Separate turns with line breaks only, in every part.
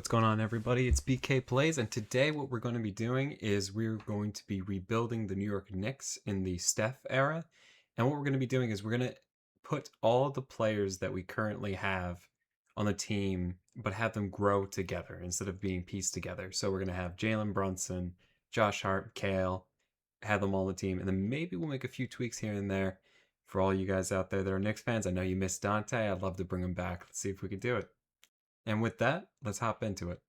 What's going on, everybody? It's BK Plays, and today what we're going to be doing is we're going to be rebuilding the New York Knicks in the Steph era. And what we're going to be doing is we're going to put all the players that we currently have on the team, but have them grow together instead of being pieced together. So we're going to have Jalen Brunson, Josh Hart, Kale, have them all on the team, and then maybe we'll make a few tweaks here and there for all you guys out there that are Knicks fans. I know you missed Dante. I'd love to bring him back. Let's see if we could do it. And with that, let's hop into it.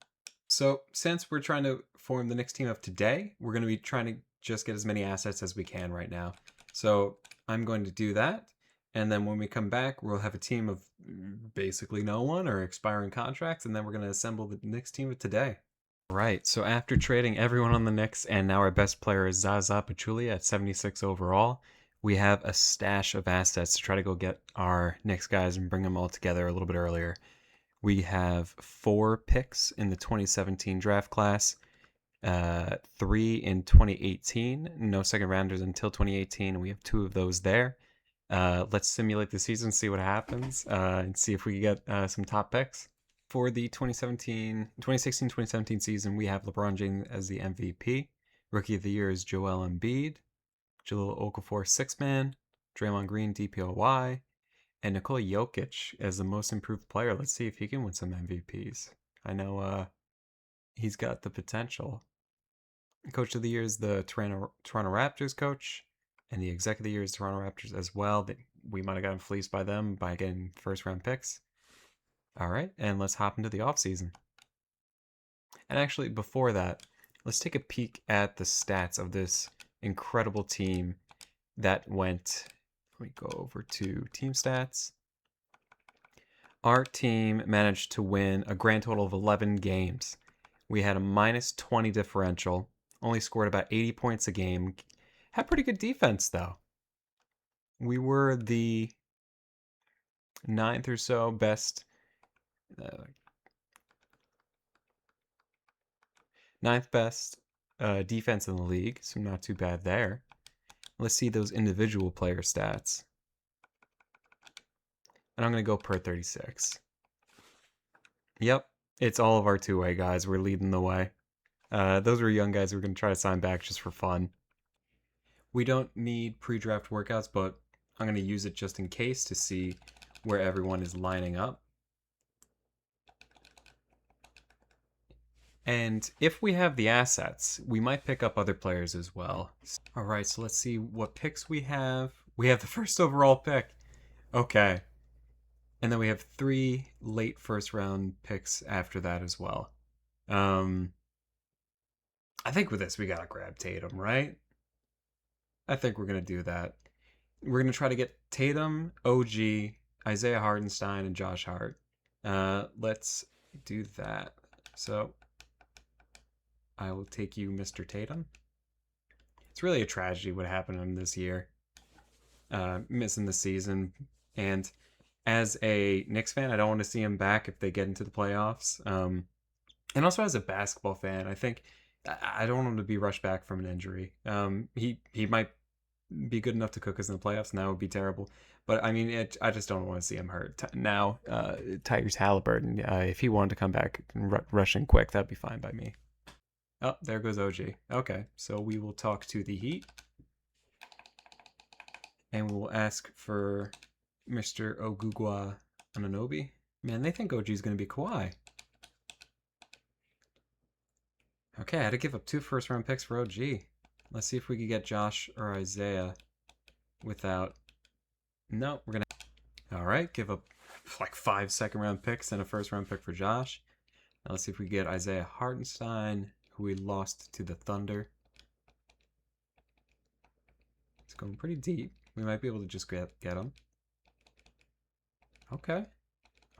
So since we're trying to form the Knicks team of today, we're going to be trying to just get as many assets as we can right now. So I'm going to do that. And then when we come back, we'll have a team of basically no one or expiring contracts. And then we're going to assemble the Knicks team of today. Right, so after trading everyone on the Knicks, and now our best player is Zaza Pachulia at 76 overall, we have a stash of assets to try to go get our Knicks guys and bring them all together a little bit earlier. We have 4 picks in the 2017 draft class, 3 in 2018, no second rounders until 2018, and we have 2 of those there. Let's simulate the season, see what happens, and see if we get some top picks. For the 2016-2017 season, we have LeBron James as the MVP. Rookie of the Year is Joel Embiid. Jahlil Okafor, 6-man. Draymond Green, DPOY. And Nikola Jokic as the most improved player. Let's see if he can win some MVPs. I know he's got the potential. Coach of the Year is the Toronto Raptors coach. And the Exec of the Year is Toronto Raptors as well. We might have gotten fleeced by them by getting first-round picks. All right, and let's hop into the offseason. And actually, before that, let's take a peek at the stats of this incredible team that went. Let me go over to team stats. Our team managed to win a grand total of 11 games. We had a minus 20 differential, only scored about 80 points a game. Had pretty good defense, though. We were the 9th or so best. 9th best defense in the league, so not too bad there. Let's see those individual player stats. And I'm going to go per 36. Yep, it's all of our two-way guys. We're leading the way. Those were young guys we're going to try to sign back just for fun. We don't need pre-draft workouts, but I'm going to use it just in case to see where everyone is lining up. And if we have the assets, we might pick up other players as well. All right, so let's see what picks we have. We have the first overall pick. Okay. And then we have 3 late first-round picks after that as well. I think with this, we got to grab Tatum, right? I think we're going to do that. We're going to try to get Tatum, OG, Isaiah Hartenstein, and Josh Hart. Let's do that. So I will take you, Mr. Tatum. It's really a tragedy what happened to him this year. Missing the season. And as a Knicks fan, I don't want to see him back if they get into the playoffs. And also as a basketball fan, I think I don't want him to be rushed back from an injury. He might be good enough to cook us in the playoffs, and that would be terrible. But I mean, I just don't want to see him hurt. Now, Tyrese Halliburton, if he wanted to come back rushing quick, that'd be fine by me. Oh, there goes OG. Okay, so we will talk to the Heat. And we will ask for Mr. Ogugwa Anunoby. Man, they think OG's going to be Kawhi. Okay, I had to give up 2 first-round picks for OG. Let's see if we could get Josh or Isaiah without... No, we're going to... All right, give up like 5 second-round picks and a first-round pick for Josh. Now let's see if we get Isaiah Hartenstein, who we lost to the Thunder. It's going pretty deep. We might be able to just get him. Okay.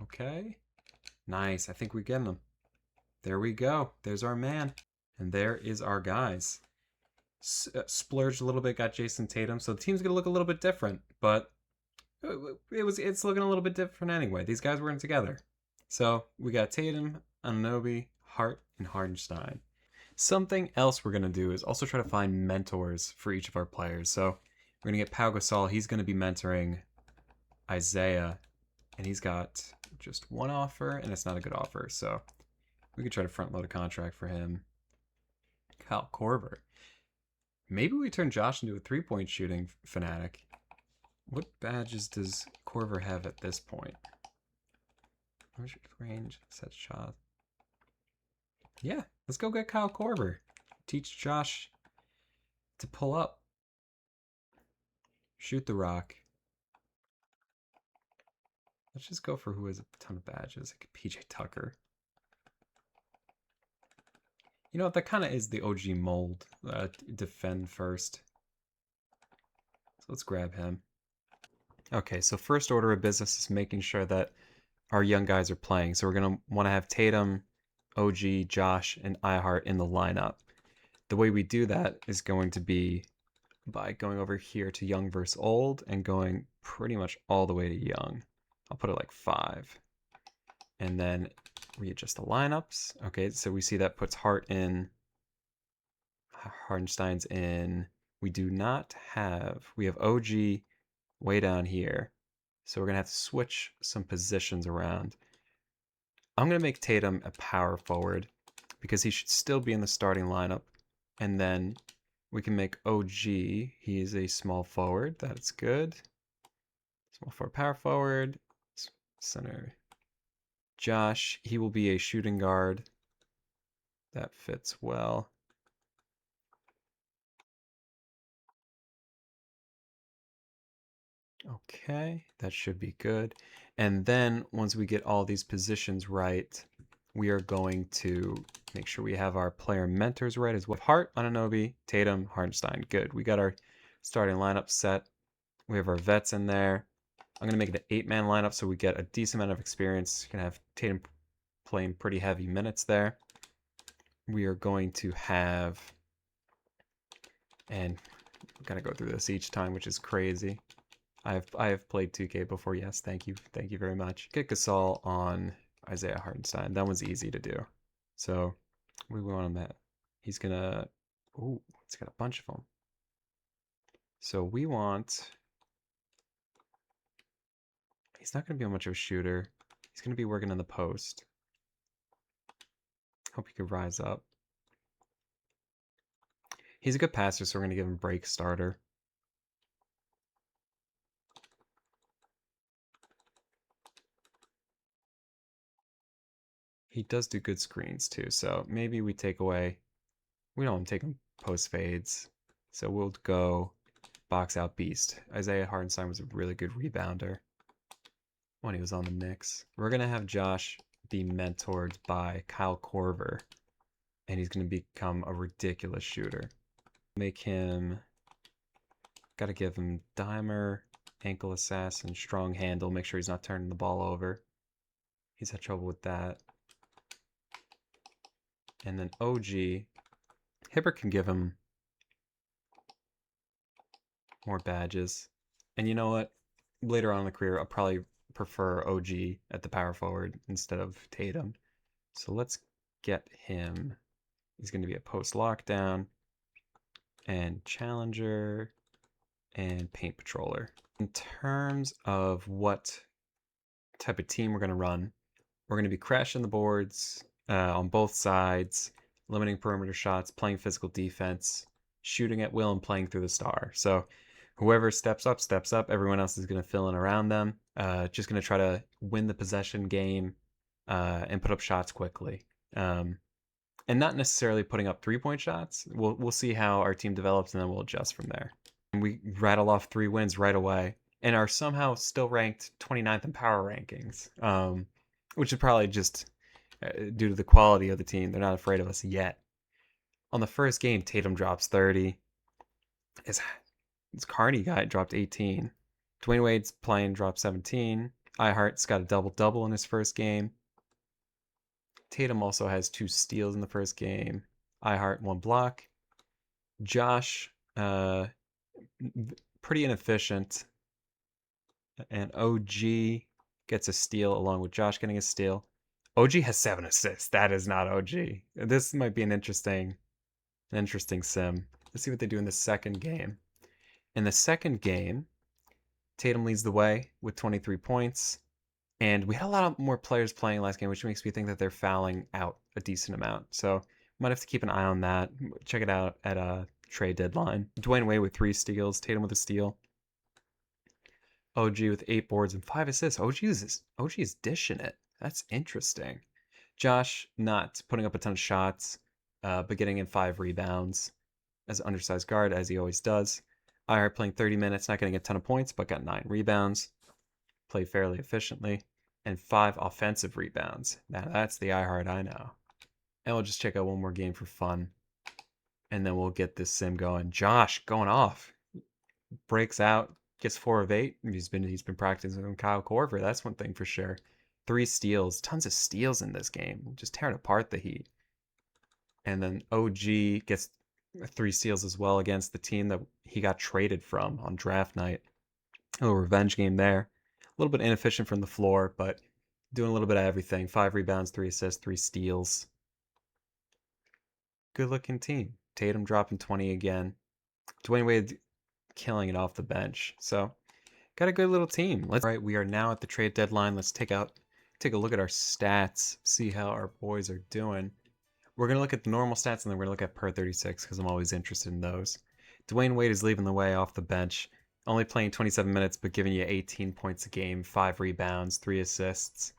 Okay. Nice. I think we're getting them. There we go. There's our man. And there is our guys. Splurged a little bit, got Jason Tatum. So the team's going to look a little bit different. But it's looking a little bit different anyway. These guys were in together. So we got Tatum, Anunoby, Hart, and Hartenstein. Something else we're going to do is also try to find mentors for each of our players. So we're going to get Pau Gasol. He's going to be mentoring Isaiah. And he's got just 1 offer, and it's not a good offer. So We could try to front load a contract for him. Kyle Korver. Maybe we turn Josh into a 3-point shooting fanatic. What badges does Korver have at this point? Range, set shot. Yeah, let's go get Kyle Korver. Teach Josh to pull up. Shoot the rock. Let's just go for who has a ton of badges. Like PJ Tucker. You know what? That kind of is the OG mold. Defend first. So let's grab him. Okay, so first order of business is making sure that our young guys are playing. So we're going to want to have Tatum, OG, Josh, and iHeart in the lineup. The way we do that is going to be by going over here to young versus old and going pretty much all the way to young. I'll put it like 5. And then readjust the lineups. Okay, so we see that puts Hart in, Hartenstein's in. We do not have, we have OG way down here. So we're going to have to switch some positions around. I'm going to make Tatum a power forward because he should still be in the starting lineup. And then we can make OG, he is a small forward. That's good. Small forward, power forward, center. Josh, he will be a shooting guard. That fits well. Okay, that should be good. And then once we get all these positions right, we are going to make sure we have our player mentors right as well. Hart, Anunoby, Tatum, Hartenstein. Good. We got our starting lineup set. We have our vets in there. I'm going to make it an 8-man lineup so we get a decent amount of experience. Going to have Tatum playing pretty heavy minutes there. We are going to have, and we've got to go through this each time, which is crazy. I have played 2K before. Yes, thank you very much. Get Gasol on Isaiah Hartenstein. That one's easy to do. So we want him at. He's gonna. Ooh, it's got a bunch of them. So we want. He's not gonna be much of a shooter. He's gonna be working in the post. Hope he could rise up. He's a good passer, so we're gonna give him break starter. He does do good screens too, so maybe we take away. We don't want to take him post fades, so we'll go box out beast. Isaiah Hartenstein was a really good rebounder when he was on the Knicks. We're gonna have Josh be mentored by Kyle Korver, and he's gonna become a ridiculous shooter. Make him. Gotta give him dimer, ankle assassin, strong handle. Make sure he's not turning the ball over. He's had trouble with that. And then OG, Hibbert can give him more badges. And you know what? Later on in the career, I'll probably prefer OG at the power forward instead of Tatum. So let's get him. He's going to be a post lockdown and challenger and paint patroller. In terms of what type of team we're going to run, we're going to be crashing the boards on both sides, limiting perimeter shots, playing physical defense, shooting at will, and playing through the star. So whoever steps up, steps up. Everyone else is going to fill in around them. Just going to try to win the possession game and put up shots quickly. And not necessarily putting up 3-point shots. We'll see how our team develops, and then we'll adjust from there. And we rattle off 3 wins right away and are somehow still ranked 29th in power rankings, which is probably just due to the quality of the team. They're not afraid of us yet. On the first game, Tatum drops 30. His Carney guy dropped 18. Dwayne Wade's playing dropped 17. iHeart's got a double-double in his first game. Tatum also has 2 steals in the first game. iHeart 1 block. Josh, pretty inefficient. And OG gets a steal along with Josh getting a steal. OG has 7 assists. That is not OG. This might be an interesting sim. Let's see what they do in the second game. In the second game, Tatum leads the way with 23 points. And we had a lot more players playing last game, which makes me think that they're fouling out a decent amount. So might have to keep an eye on that. Check it out at a trade deadline. Dwayne Wade with 3 steals, Tatum with a steal. OG with 8 boards and 5 assists. OG is dishing it. That's interesting. Josh not putting up a ton of shots, but getting in 5 rebounds as an undersized guard, as he always does. IR playing 30 minutes, not getting a ton of points, but got 9 rebounds. Played fairly efficiently. And 5 offensive rebounds. Now that's the iHeart I know. And we'll just check out one more game for fun. And then we'll get this sim going. Josh going off. Breaks out, gets 4 of 8. He's been practicing with Kyle Korver. That's one thing for sure. 3 steals. Tons of steals in this game. Just tearing apart the Heat. And then OG gets 3 steals as well against the team that he got traded from on draft night. A little revenge game there. A little bit inefficient from the floor, but doing a little bit of everything. 5 rebounds, 3 assists, 3 steals. Good looking team. Tatum dropping 20 again. Dwayne Wade killing it off the bench. So got a good little team. All right, we are now at the trade deadline. Let's take a look at our stats, see how our boys are doing. We're going to look at the normal stats, and then we're going to look at per 36 because I'm always interested in those. Dwayne Wade is leading the way off the bench. Only playing 27 minutes, but giving you 18 points a game, 5 rebounds, 3 assists.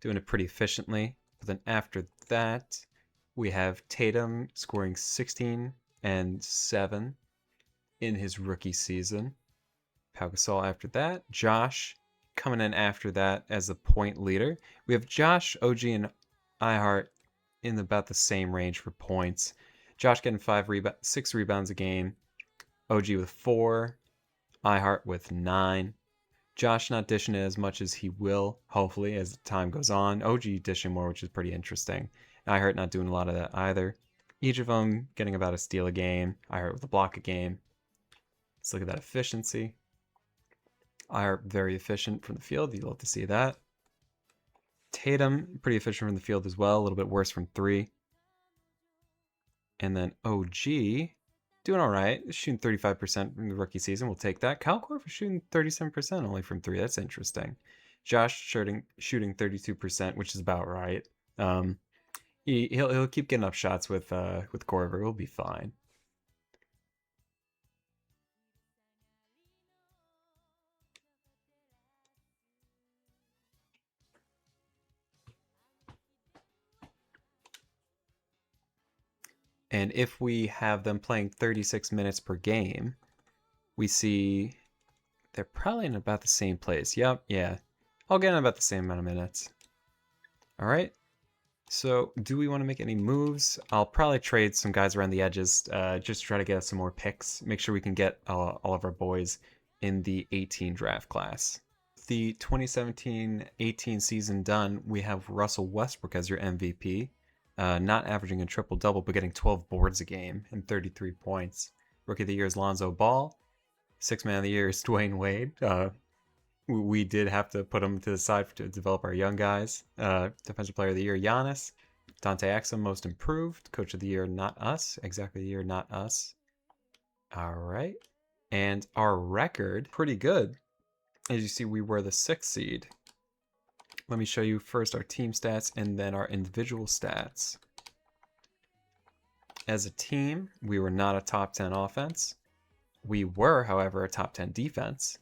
Doing it pretty efficiently. But then after that, we have Tatum scoring 16 and 7 in his rookie season. Pau Gasol after that. Josh coming in after that as the point leader. We have Josh, OG, and iHeart in about the same range for points. Josh getting 6 rebounds a game. OG with 4. iHeart with 9. Josh not dishing it as much as he will, hopefully, as time goes on. OG dishing more, which is pretty interesting. iHeart not doing a lot of that either. Each of them getting about a steal a game. iHeart with a block a game. Let's look at that efficiency. iHeart very efficient from the field. You'd love to see that. Tatum pretty efficient from the field as well. A little bit worse from 3. And then OG doing all right. Shooting 35% from the rookie season. We'll take that. Kyle Korver shooting 37% only from 3. That's interesting. Josh shooting 32%, which is about right. He'll keep getting up shots with Korver. He'll be fine. And if we have them playing 36 minutes per game, we see they're probably in about the same place. Yep, yeah. I'll get in about the same amount of minutes. All right. So do we want to make any moves? I'll probably trade some guys around the edges, just to try to get us some more picks. Make sure we can get all of our boys in the 18 draft class. The 2017-18 season done, we have Russell Westbrook as your MVP. Not averaging a triple-double, but getting 12 boards a game and 33 points. Rookie of the Year is Lonzo Ball. Sixth Man of the Year is Dwayne Wade. We did have to put him to the side to develop our young guys. Defensive Player of the Year, Giannis. Dante Exum, Most Improved. Coach of the Year, not us. Executive of the Year, not us. All right. And our record, pretty good. As you see, we were the 6th seed. Let me show you first our team stats and then our individual stats. As a team, we were not a top 10 offense. We were, however, a top 10 defense.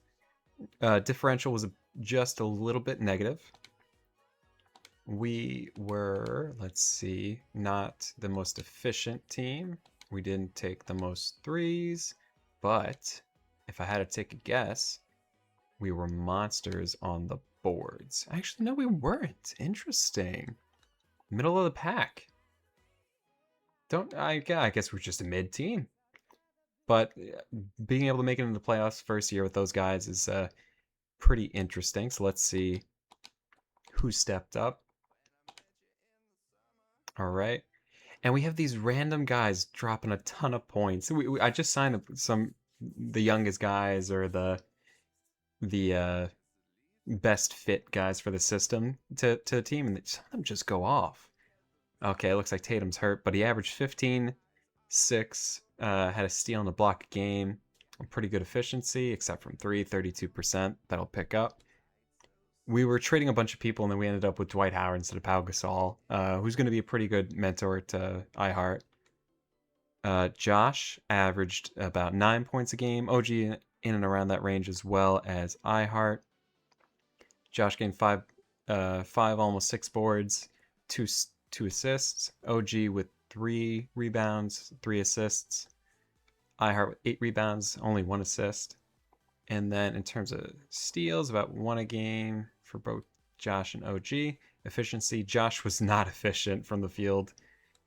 Differential was just a little bit negative. We were, let's see, not the most efficient team. We didn't take the most threes, but if I had to take a guess, we were monsters on the boards. Actually, no, we weren't. Interesting. Middle of the pack. I guess we're just a mid team. But being able to make it into the playoffs first year with those guys is pretty interesting. So let's see who stepped up. All right. And we have these random guys dropping a ton of points. I just signed the youngest guys or the best fit guys for the system to the team, and some of them just go off. Okay, it looks like Tatum's hurt, but he averaged 15, 6, had a steal and a block a game. Pretty good efficiency, except from 3, 32%. That'll pick up. we were trading a bunch of people, and then we ended up with Dwight Howard instead of Pau Gasol, who's going to be a pretty good mentor to iHeart. Josh averaged about 9 points a game. OG in and around that range, as well as iHeart. Josh gained five, almost 6 boards, two assists. OG with 3 rebounds, 3 assists. iHeart with 8 rebounds, only 1 assist. And then in terms of steals, about 1 a game for both Josh and OG. Efficiency, Josh was not efficient from the field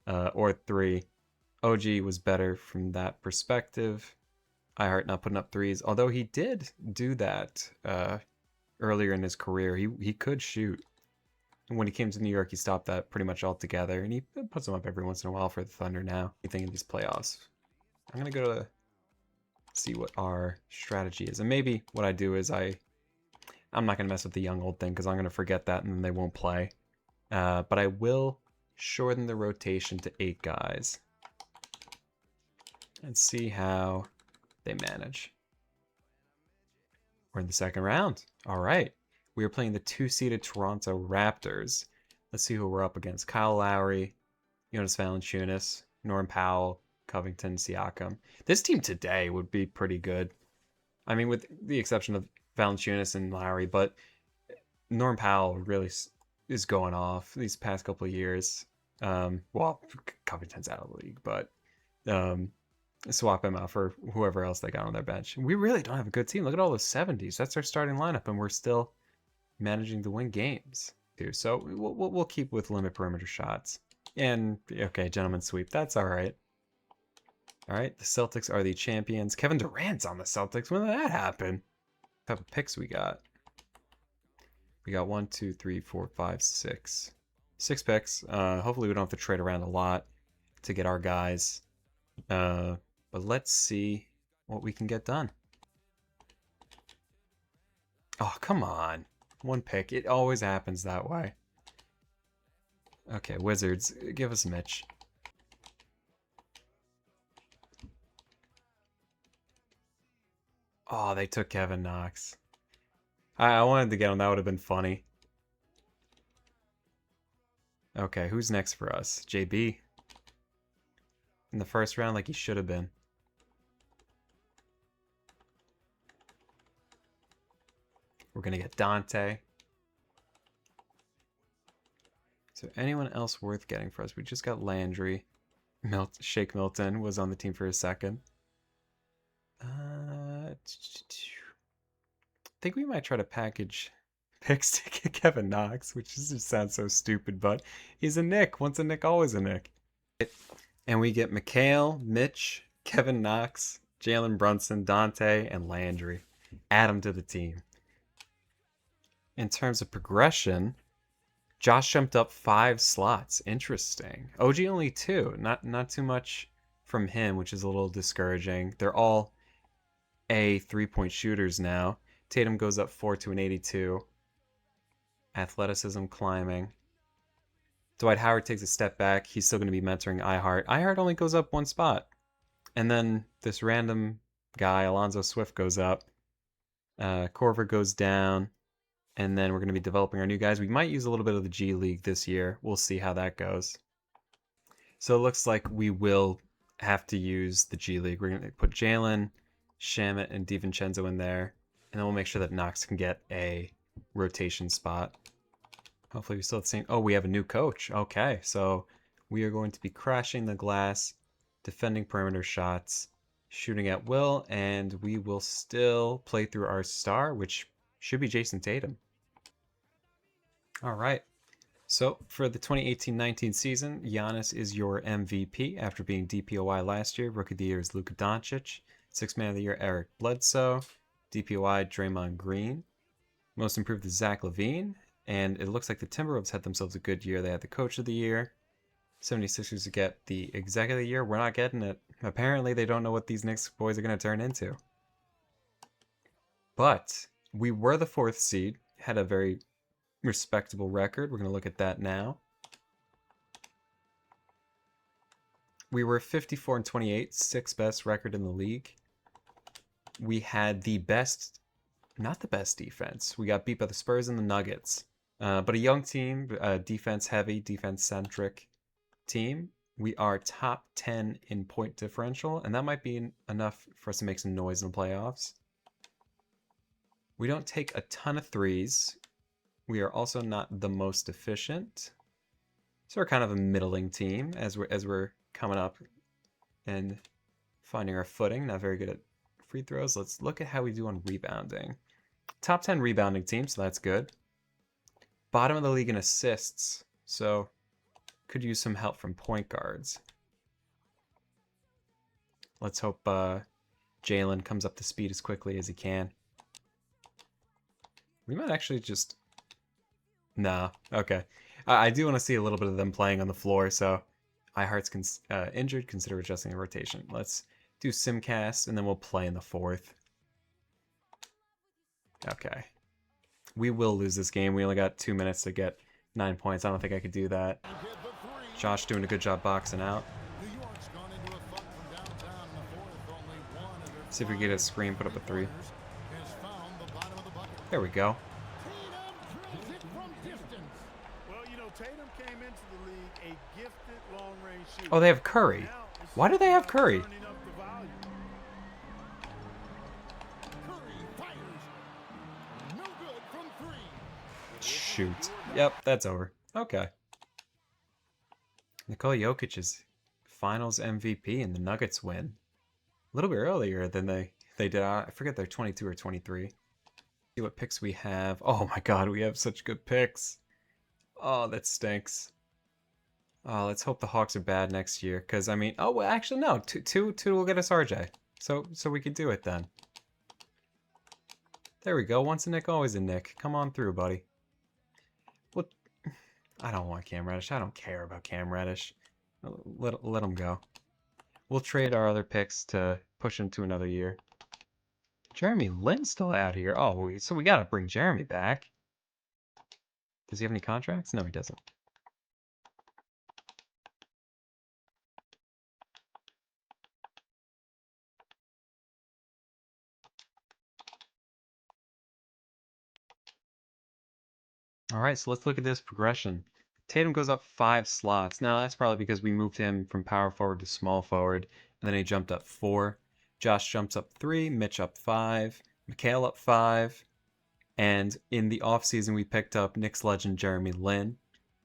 or 3. OG was better from that perspective. iHeart not putting up threes, although he did do that earlier in his career. He could shoot. And when he came to New York, he stopped that pretty much altogether, and he puts them up every once in a while for the Thunder now. Anything in these playoffs. I'm going to go to see what our strategy is. And maybe what I do is I'm not going to mess with the young old thing because I'm going to forget that and then they won't play. But I will shorten the rotation to 8 guys and see how they manage. We're in the second round. All right. We are playing the 2-seeded Toronto Raptors. Let's see who we're up against. Kyle Lowry, Jonas Valanciunas, Norm Powell, Covington, Siakam. This team today would be pretty good. I mean, with the exception of Valanciunas and Lowry, but Norm Powell really is going off these past couple of years. Well, Covington's out of the league, but swap him out for whoever else they got on their bench. We really don't have a good team. Look at all those 70s. That's our starting lineup, and we're still managing to win games too. So we'll keep with limit perimeter shots. And okay, gentlemen sweep. That's all right. All right, the Celtics are the champions. Kevin Durant's on the Celtics. When did that happen? What type of picks we got? We got 1, 2, 3, 4, 5, 6. 6 picks. Hopefully we don't have to trade around a lot to get our guys. But let's see what we can get done. Oh, come on. 1 pick. It always happens that way. Okay, Wizards, give us Mitch. Oh, they took Kevin Knox. I wanted to get him. That would have been funny. Okay, who's next for us? JB. In the first round, like he should have been. We're going to get Dante. So anyone else worth getting for us? We just got Landry. Shake Milton was on the team for a second. I think we might try to package picks to get Kevin Knox, which just sounds so stupid, but he's a Knick. Once a Knick, always a Knick. And we get McHale, Mitch, Kevin Knox, Jalen Brunson, Dante, and Landry. Add them to the team. In terms of progression, Josh jumped up 5 slots. Interesting. OG only 2. Not too much from him, which is a little discouraging. They're all A 3-point shooters now. Tatum goes up 4 to an 82. Athleticism climbing. Dwight Howard takes a step back. He's still going to be mentoring iHeart. iHeart only goes up 1 spot. And then this random guy, Alonzo Swift, goes up. Korver goes down. And then we're going to be developing our new guys. We might use a little bit of the G League this year. We'll see how that goes. So it looks like we will have to use the G League. We're going to put Jalen, Shamet, and DiVincenzo in there. And then we'll make sure that Knox can get a rotation spot. Hopefully we still have the same... Oh, we have a new coach. Okay, so we are going to be crashing the glass, defending perimeter shots, shooting at will, and we will still play through our star, which should be Jason Tatum. All right. So for the 2018-19 season, Giannis is your MVP after being DPOY last year. Rookie of the Year is Luka Doncic. Sixth Man of the Year, Eric Bledsoe. DPOY, Draymond Green. Most Improved is Zach LaVine. And it looks like the Timberwolves had themselves a good year. They had the Coach of the Year. 76ers get the Exec of the Year. We're not getting it. Apparently they don't know what these Knicks boys are going to turn into. But we were the 4th seed. Had a very respectable record. We're going to look at that now. We were 54-28, 6th best record in the league. We had the best not the best defense. We got beat by the Spurs and the Nuggets. But a young team, defense heavy, defense centric team. We are top 10 in point differential, and that might be enough for us to make some noise in the playoffs. We don't take a ton of threes. We are also not the most efficient. So we're kind of a middling team as we're coming up and finding our footing. Not very good at free throws. Let's look at how we do on rebounding. Top 10 rebounding team, so that's good. Bottom of the league in assists, so could use some help from point guards. Let's hope Jalen comes up to speed as quickly as he can. We might actually just... Nah, okay. I do want to see a little bit of them playing on the floor, so iHeart's injured, consider adjusting the rotation. Let's do Simcast, and then we'll play in the fourth. Okay. We will lose this game. We only got 2 minutes to get 9 points. I don't think I could do that. Josh doing a good job boxing out. See if we get a screen, put up a 3. There we go. Oh, they have Curry. Why do they have Curry? Shoot. Yep, that's over. Okay. Nikola Jokic is Finals MVP and the Nuggets win. A little bit earlier than they did. I forget they're 22 or 23. See what picks we have. Oh my god, we have such good picks. Oh, that stinks. Oh, let's hope the Hawks are bad next year. Because, I mean... Oh, well, actually, no. Two will get us RJ. So we could do it then. There we go. Once a Nick, always a Nick. Come on through, buddy. Well, I don't want Cam Reddish. I don't care about Cam Reddish. Let him go. We'll trade our other picks to push him to another year. Jeremy Lin's still out here. Oh, so we got to bring Jeremy back. Does he have any contracts? No, he doesn't. All right, so let's look at this progression. Tatum goes up 5 slots. Now, that's probably because we moved him from power forward to small forward, and then he jumped up 4. Josh jumps up 3, Mitch up 5, Mikhail up 5, and in the offseason, we picked up Knicks legend Jeremy Lin.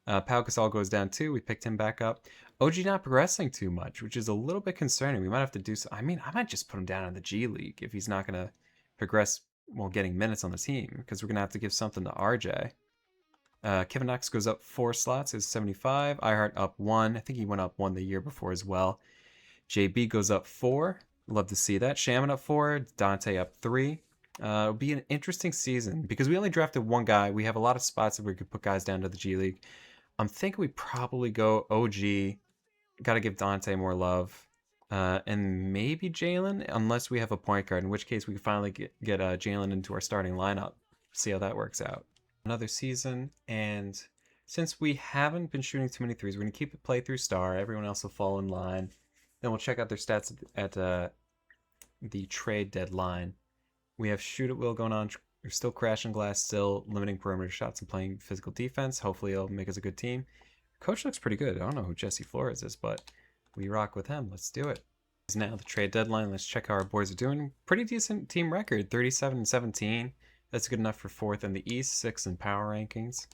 Pau Gasol goes down 2. We picked him back up. OG not progressing too much, which is a little bit concerning. We might have to do so. I mean, I might just put him down in the G League if he's not going to progress while getting minutes on the team, because we're going to have to give something to RJ. Kevin Knox goes up 4 slots, is 75. iHeart up 1. I think he went up 1 the year before as well. JB goes up 4. Love to see that. Shaman up 4. Dante up 3. It'll be an interesting season because we only drafted 1 guy. We have a lot of spots that we could put guys down to the G League. I'm thinking we probably go OG. Got to give Dante more love. And maybe Jalen, unless we have a point guard, in which case we can finally get Jalen into our starting lineup. See how that works out. Another season, and since we haven't been shooting too many threes, we're going to keep it play through star. Everyone else will fall in line. Then we'll check out their stats at the trade deadline. We have shoot at will going on. We're still crashing glass, still limiting perimeter shots and playing physical defense. Hopefully it'll make us a good team. Coach looks pretty good. I don't know who Jesse Flores is, but we rock with him. Let's do it. It's now the trade deadline. Let's check how our boys are doing. Pretty decent team record, 37-17. That's good enough for 4th in the East, 6th in power rankings.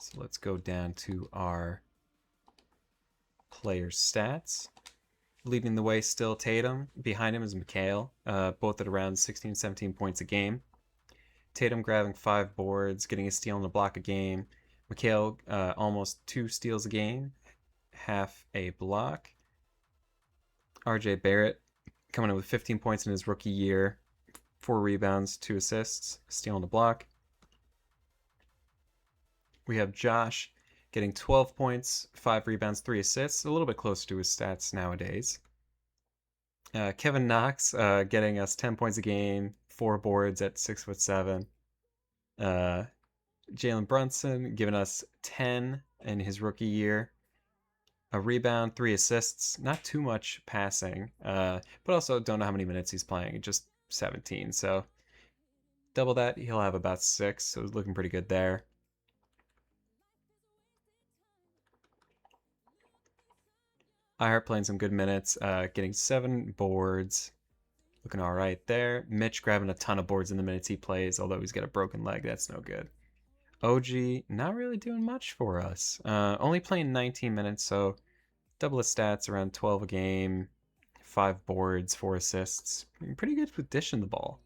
So let's go down to our player stats. Leading the way still Tatum. Behind him is Mikhail, both at around 16, 17 points a game. Tatum grabbing 5 boards, getting a steal and a block a game. Mikhail almost 2 steals a game, half a block. RJ Barrett coming in with 15 points in his rookie year. 4 rebounds, 2 assists, steal and a block. We have Josh getting 12 points, 5 rebounds, 3 assists, a little bit closer to his stats nowadays. Kevin Knox getting us 10 points a game, 4 boards at 6'7". Jalen Brunson giving us 10 in his rookie year. A rebound, 3 assists, not too much passing, but also don't know how many minutes he's playing, just 17. So Double that, he'll have about 6, so it's looking pretty good there. iHeart playing some good minutes, getting 7 boards. Looking all right there. Mitch grabbing a ton of boards in the minutes he plays, although he's got a broken leg. That's no good. OG, not really doing much for us. Only playing 19 minutes, so double his stats, around 12 a game, 5 boards, 4 assists. Pretty good with dishing the ball.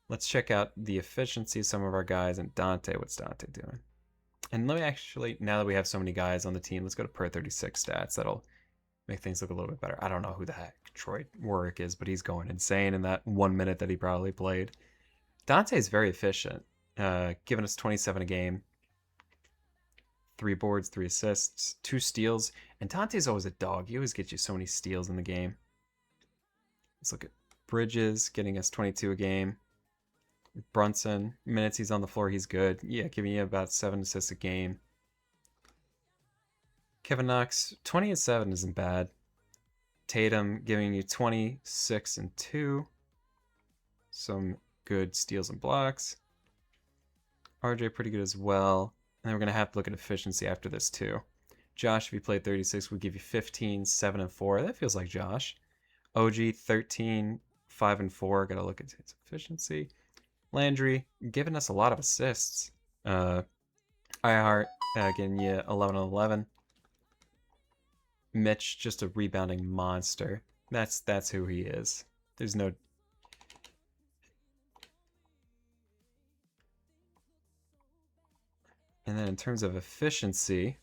Let's check out the efficiency of some of our guys. And Dante, what's Dante doing? And let me actually, now that we have so many guys on the team, let's go to per 36 stats. That'll make things look a little bit better. I don't know who the heck Troy Warwick is, but he's going insane in that 1 minute that he probably played. Dante's very efficient, giving us 27 a game. 3 boards, 3 assists, 2 steals. And Dante's always a dog. He always gets you so many steals in the game. Let's look at Bridges, getting us 22 a game. Brunson, minutes he's on the floor, he's good. Yeah, giving you about 7 assists a game. Kevin Knox, 20 and 7 isn't bad. Tatum giving you 26 and 2. Some good steals and blocks. RJ pretty good as well. And then we're going to have to look at efficiency after this too. Josh, if he played 36, would give you 15, 7 and 4. That feels like Josh. OG, 13, 5 and 4. Got to look at his efficiency. Landry, giving us a lot of assists. iHeart, getting you 11 and 11. Mitch, just a rebounding monster. That's who he is. There's no... And then in terms of efficiency,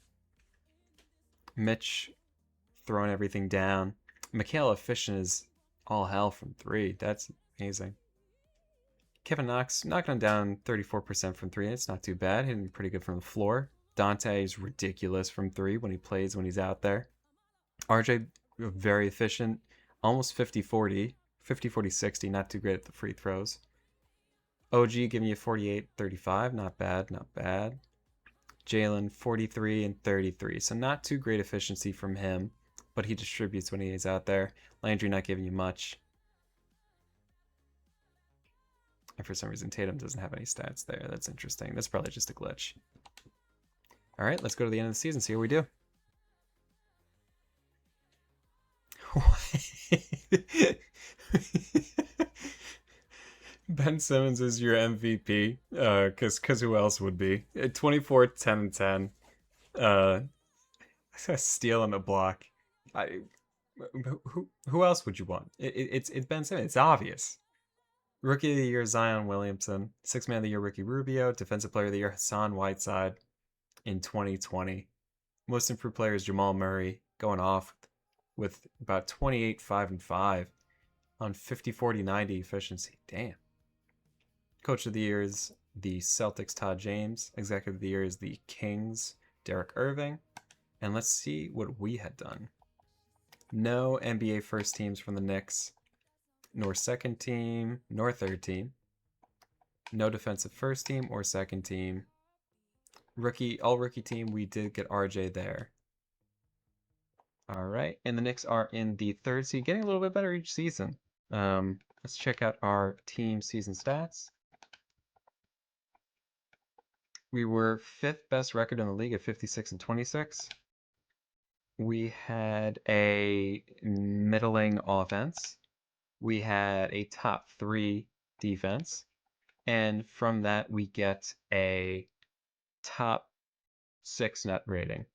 Mitch throwing everything down. Mikhail efficient is all hell from 3. That's amazing. Kevin Knox knocking him down 34% from 3. It's not too bad. Hitting pretty good from the floor. Dante is ridiculous from 3 when he plays, when he's out there. RJ, very efficient. Almost 50-40. 50-40-60. Not too great at the free throws. OG giving you 48-35. Not bad, not bad. Jalen, 43 and 33. So not too great efficiency from him, but he distributes when he is out there. Landry not giving you much. And for some reason, Tatum doesn't have any stats there. That's interesting. That's probably just a glitch. All right, let's go to the end of the season, see how we do. Ben Simmons is your MVP, because who else would be? 24, 10, and 10. A steal and a block. Who else would you want? It's Ben Simmons. It's obvious. Rookie of the Year, Zion Williamson. Sixth Man of the Year, Ricky Rubio. Defensive Player of the Year, Hassan Whiteside in 2020. Most Improved Player is Jamal Murray, going off with about 28, 5, and 5 on 50, 40, 90 efficiency. Damn. Coach of the Year is the Celtics, Todd James. Executive of the Year is the Kings, Derek Irving. And let's see what we had done. No NBA first teams from the Knicks, nor second team, nor third team. No defensive first team or second team. All rookie team, we did get RJ there. All right, and the Knicks are in the 3rd seed, getting a little bit better each season. Let's check out our team season stats. We were 5th best record in the league at 56 and 26. We had a middling offense. We had a top 3 defense. And from that, we get a top 6 net rating.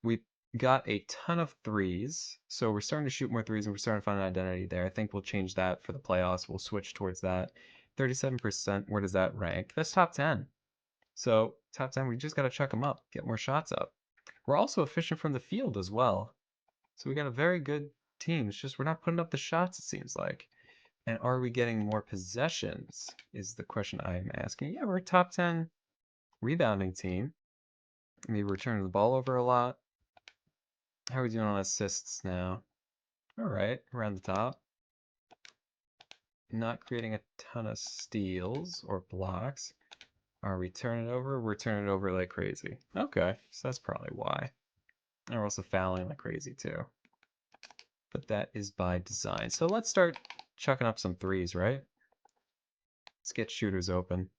We got a ton of threes, so we're starting to shoot more threes and we're starting to find an identity there. I think we'll change that for the playoffs. We'll switch towards that. 37%, where does that rank? That's top 10. So top 10, we just got to chuck them up, get more shots up. We're also efficient from the field as well. So we got a very good team. It's just we're not putting up the shots, it seems like. And are we getting more possessions is the question I'm asking. Yeah, we're a top 10 rebounding team. Maybe we're turning the ball over a lot. How are we doing on assists now? All right, around the top. Not creating a ton of steals or blocks. Are we turning it over? We're turning it over like crazy. Okay, so that's probably why. And we're also fouling like crazy too. But that is by design. So let's start chucking up some threes, right? Let's get shooters open.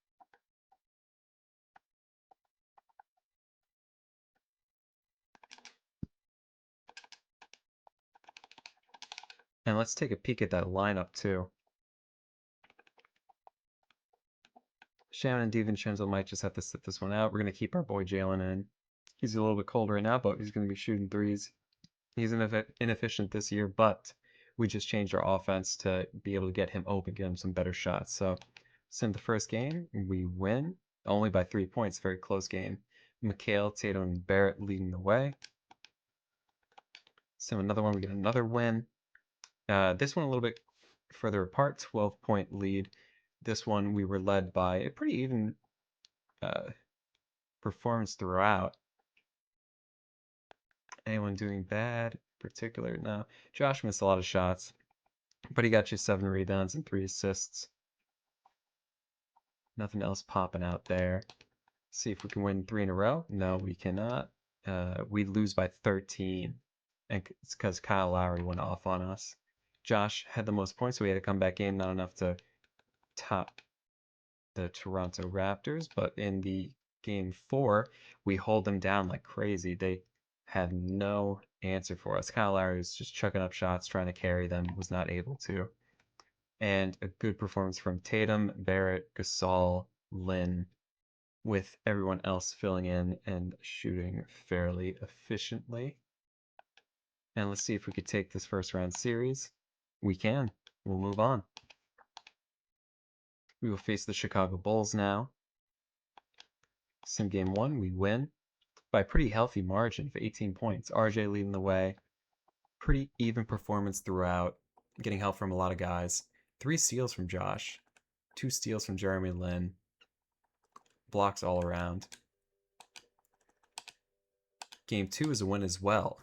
And let's take a peek at that lineup too. Shannon and DiVincenzo might just have to sit this one out. We're going to keep our boy Jalen in. He's a little bit cold right now, but he's going to be shooting threes. He's inefficient this year, but we just changed our offense to be able to get him open, get him some better shots. So, in the first game, we win only by 3 points. Very close game. McHale, Tatum, and Barrett leading the way. So another one, we get another win. This one a little bit further apart, 12-point lead. This one we were led by a pretty even performance throughout. Anyone doing bad in particular? No. Josh missed a lot of shots, but he got you 7 rebounds and 3 assists. Nothing else popping out there. See if we can win 3 in a row. No, we cannot. We lose by 13, and it's because Kyle Lowry went off on us. Josh had the most points, so we had a comeback game, not enough to top the Toronto Raptors, but in the game 4, we hold them down like crazy. They had no answer for us. Kyle Lowry was just chucking up shots, trying to carry them, was not able to. And a good performance from Tatum, Barrett, Gasol, Lynn, with everyone else filling in and shooting fairly efficiently. And let's see if we could take this first round series. We can. We'll move on. We will face the Chicago Bulls now. Sim game 1, we win by a pretty healthy margin of 18 points. RJ leading the way. Pretty even performance throughout. Getting help from a lot of guys. 3 steals from Josh. 2 steals from Jeremy Lin. Blocks all around. Game 2 is a win as well.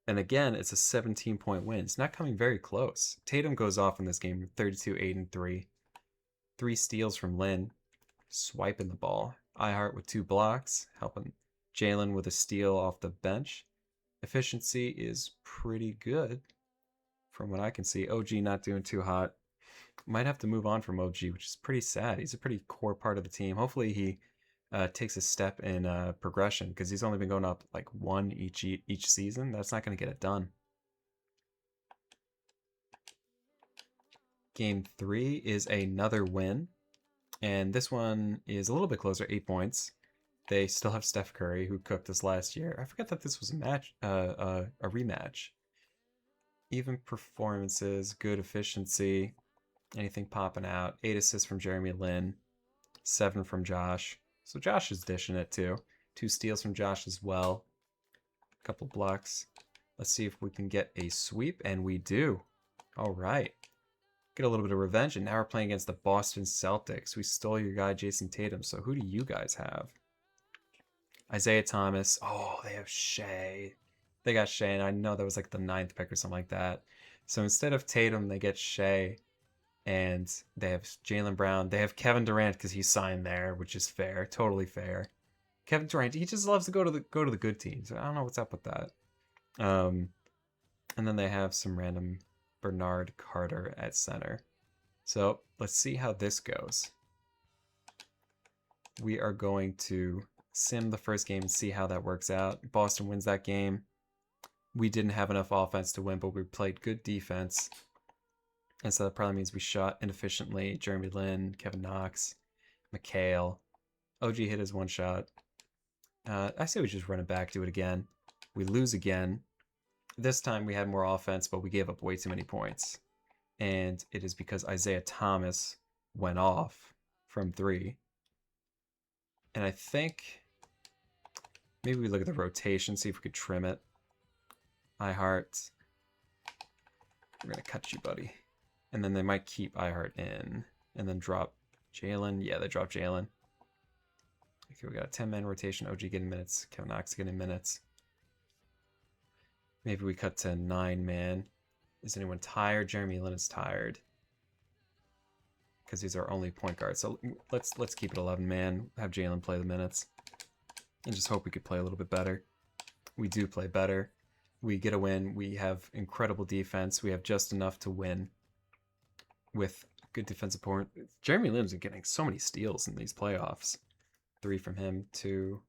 And again, it's a 17-point win. It's not coming very close. Tatum goes off in this game, 32, 8, and 3. 3 steals from Lin. Swiping the ball. Ihart with 2 blocks, helping Jalen with a steal off the bench. Efficiency is pretty good from what I can see. OG not doing too hot. Might have to move on from OG, which is pretty sad. He's a pretty core part of the team. Hopefully he takes a step in progression, because he's only been going up like 1 each season. That's not going to get it done. Game 3 is another win, and this one is a little bit closer, 8 points. They still have Steph Curry, who cooked us last year. I forgot that this was a rematch. Even performances, good efficiency, anything popping out. 8 assists from Jeremy Lin, 7 from Josh. So Josh is dishing it too. 2 steals from Josh as well. A couple blocks. Let's see if we can get a sweep, and we do. All right. Get a little bit of revenge, and now we're playing against the Boston Celtics. We stole your guy, Jason Tatum, so who do you guys have? Isaiah Thomas. Oh, they have Shea. They got Shea, and I know that was like the 9th pick or something like that. So instead of Tatum, they get Shea, and they have Jaylen Brown. They have Kevin Durant because he's signed there, which is fair, totally fair. Kevin Durant, he just loves to go to the good teams. I don't know what's up with that. And then they have some random Bernard Carter at center. So let's see how this goes. We are going to sim the first game and see how that works out. Boston wins that game. We didn't have enough offense to win, but we played good defense. And so that probably means we shot inefficiently. Jeremy Lin, Kevin Knox, McHale. OG hit his 1 shot. I say we just run it back, do it again. We lose again. This time we had more offense, but we gave up way too many points. And it is because Isaiah Thomas went off from 3. And I think maybe we look at the rotation, see if we could trim it. Ihart. We're going to cut you, buddy. And then they might keep Ihart in and then drop Jalen. Yeah, they dropped Jalen. Okay, we got a 10-man rotation. OG getting minutes. Kevin Knox getting minutes. Maybe we cut to 9-man. Is anyone tired? Jeremy Lin is tired, because he's our only point guard. So let's keep it 11-man. Have Jalen play the minutes, and just hope we could play a little bit better. We do play better. We get a win. We have incredible defense. We have just enough to win. with good defensive point. Jeremy Lin's getting so many steals in these playoffs. 3 from him, 2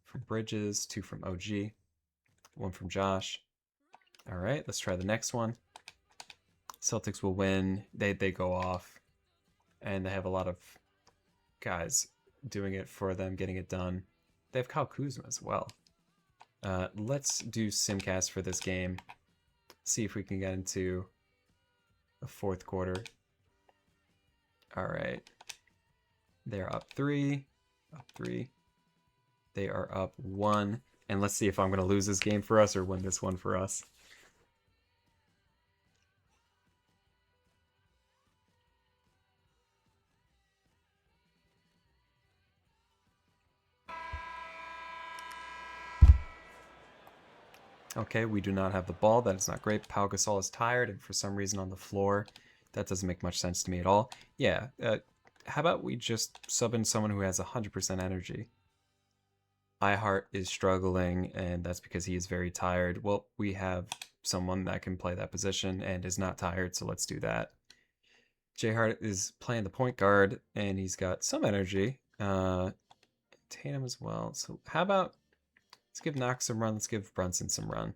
from Bridges, 2 from OG, 1 from Josh. All right, let's try the next one. Celtics will win. They go off, and they have a lot of guys doing it for them, getting it done. They have Kyle Kuzma as well. Let's do Simcast for this game. See if we can get into the fourth quarter. All right. They're up 3. Up 3. They are up 1. And let's see if I'm going to lose this game for us or win this one for us. Okay, we do not have the ball. That is not great. Pau Gasol is tired and for some reason on the floor. That doesn't make much sense to me at all. Yeah, how about we just sub in someone who has 100% energy? iHeart is struggling, and that's because he is very tired. Well, we have someone that can play that position and is not tired, so let's do that. J Hart is playing the point guard, and he's got some energy. Tatum as well. So how about... let's give Knox some run. Let's give Brunson some run.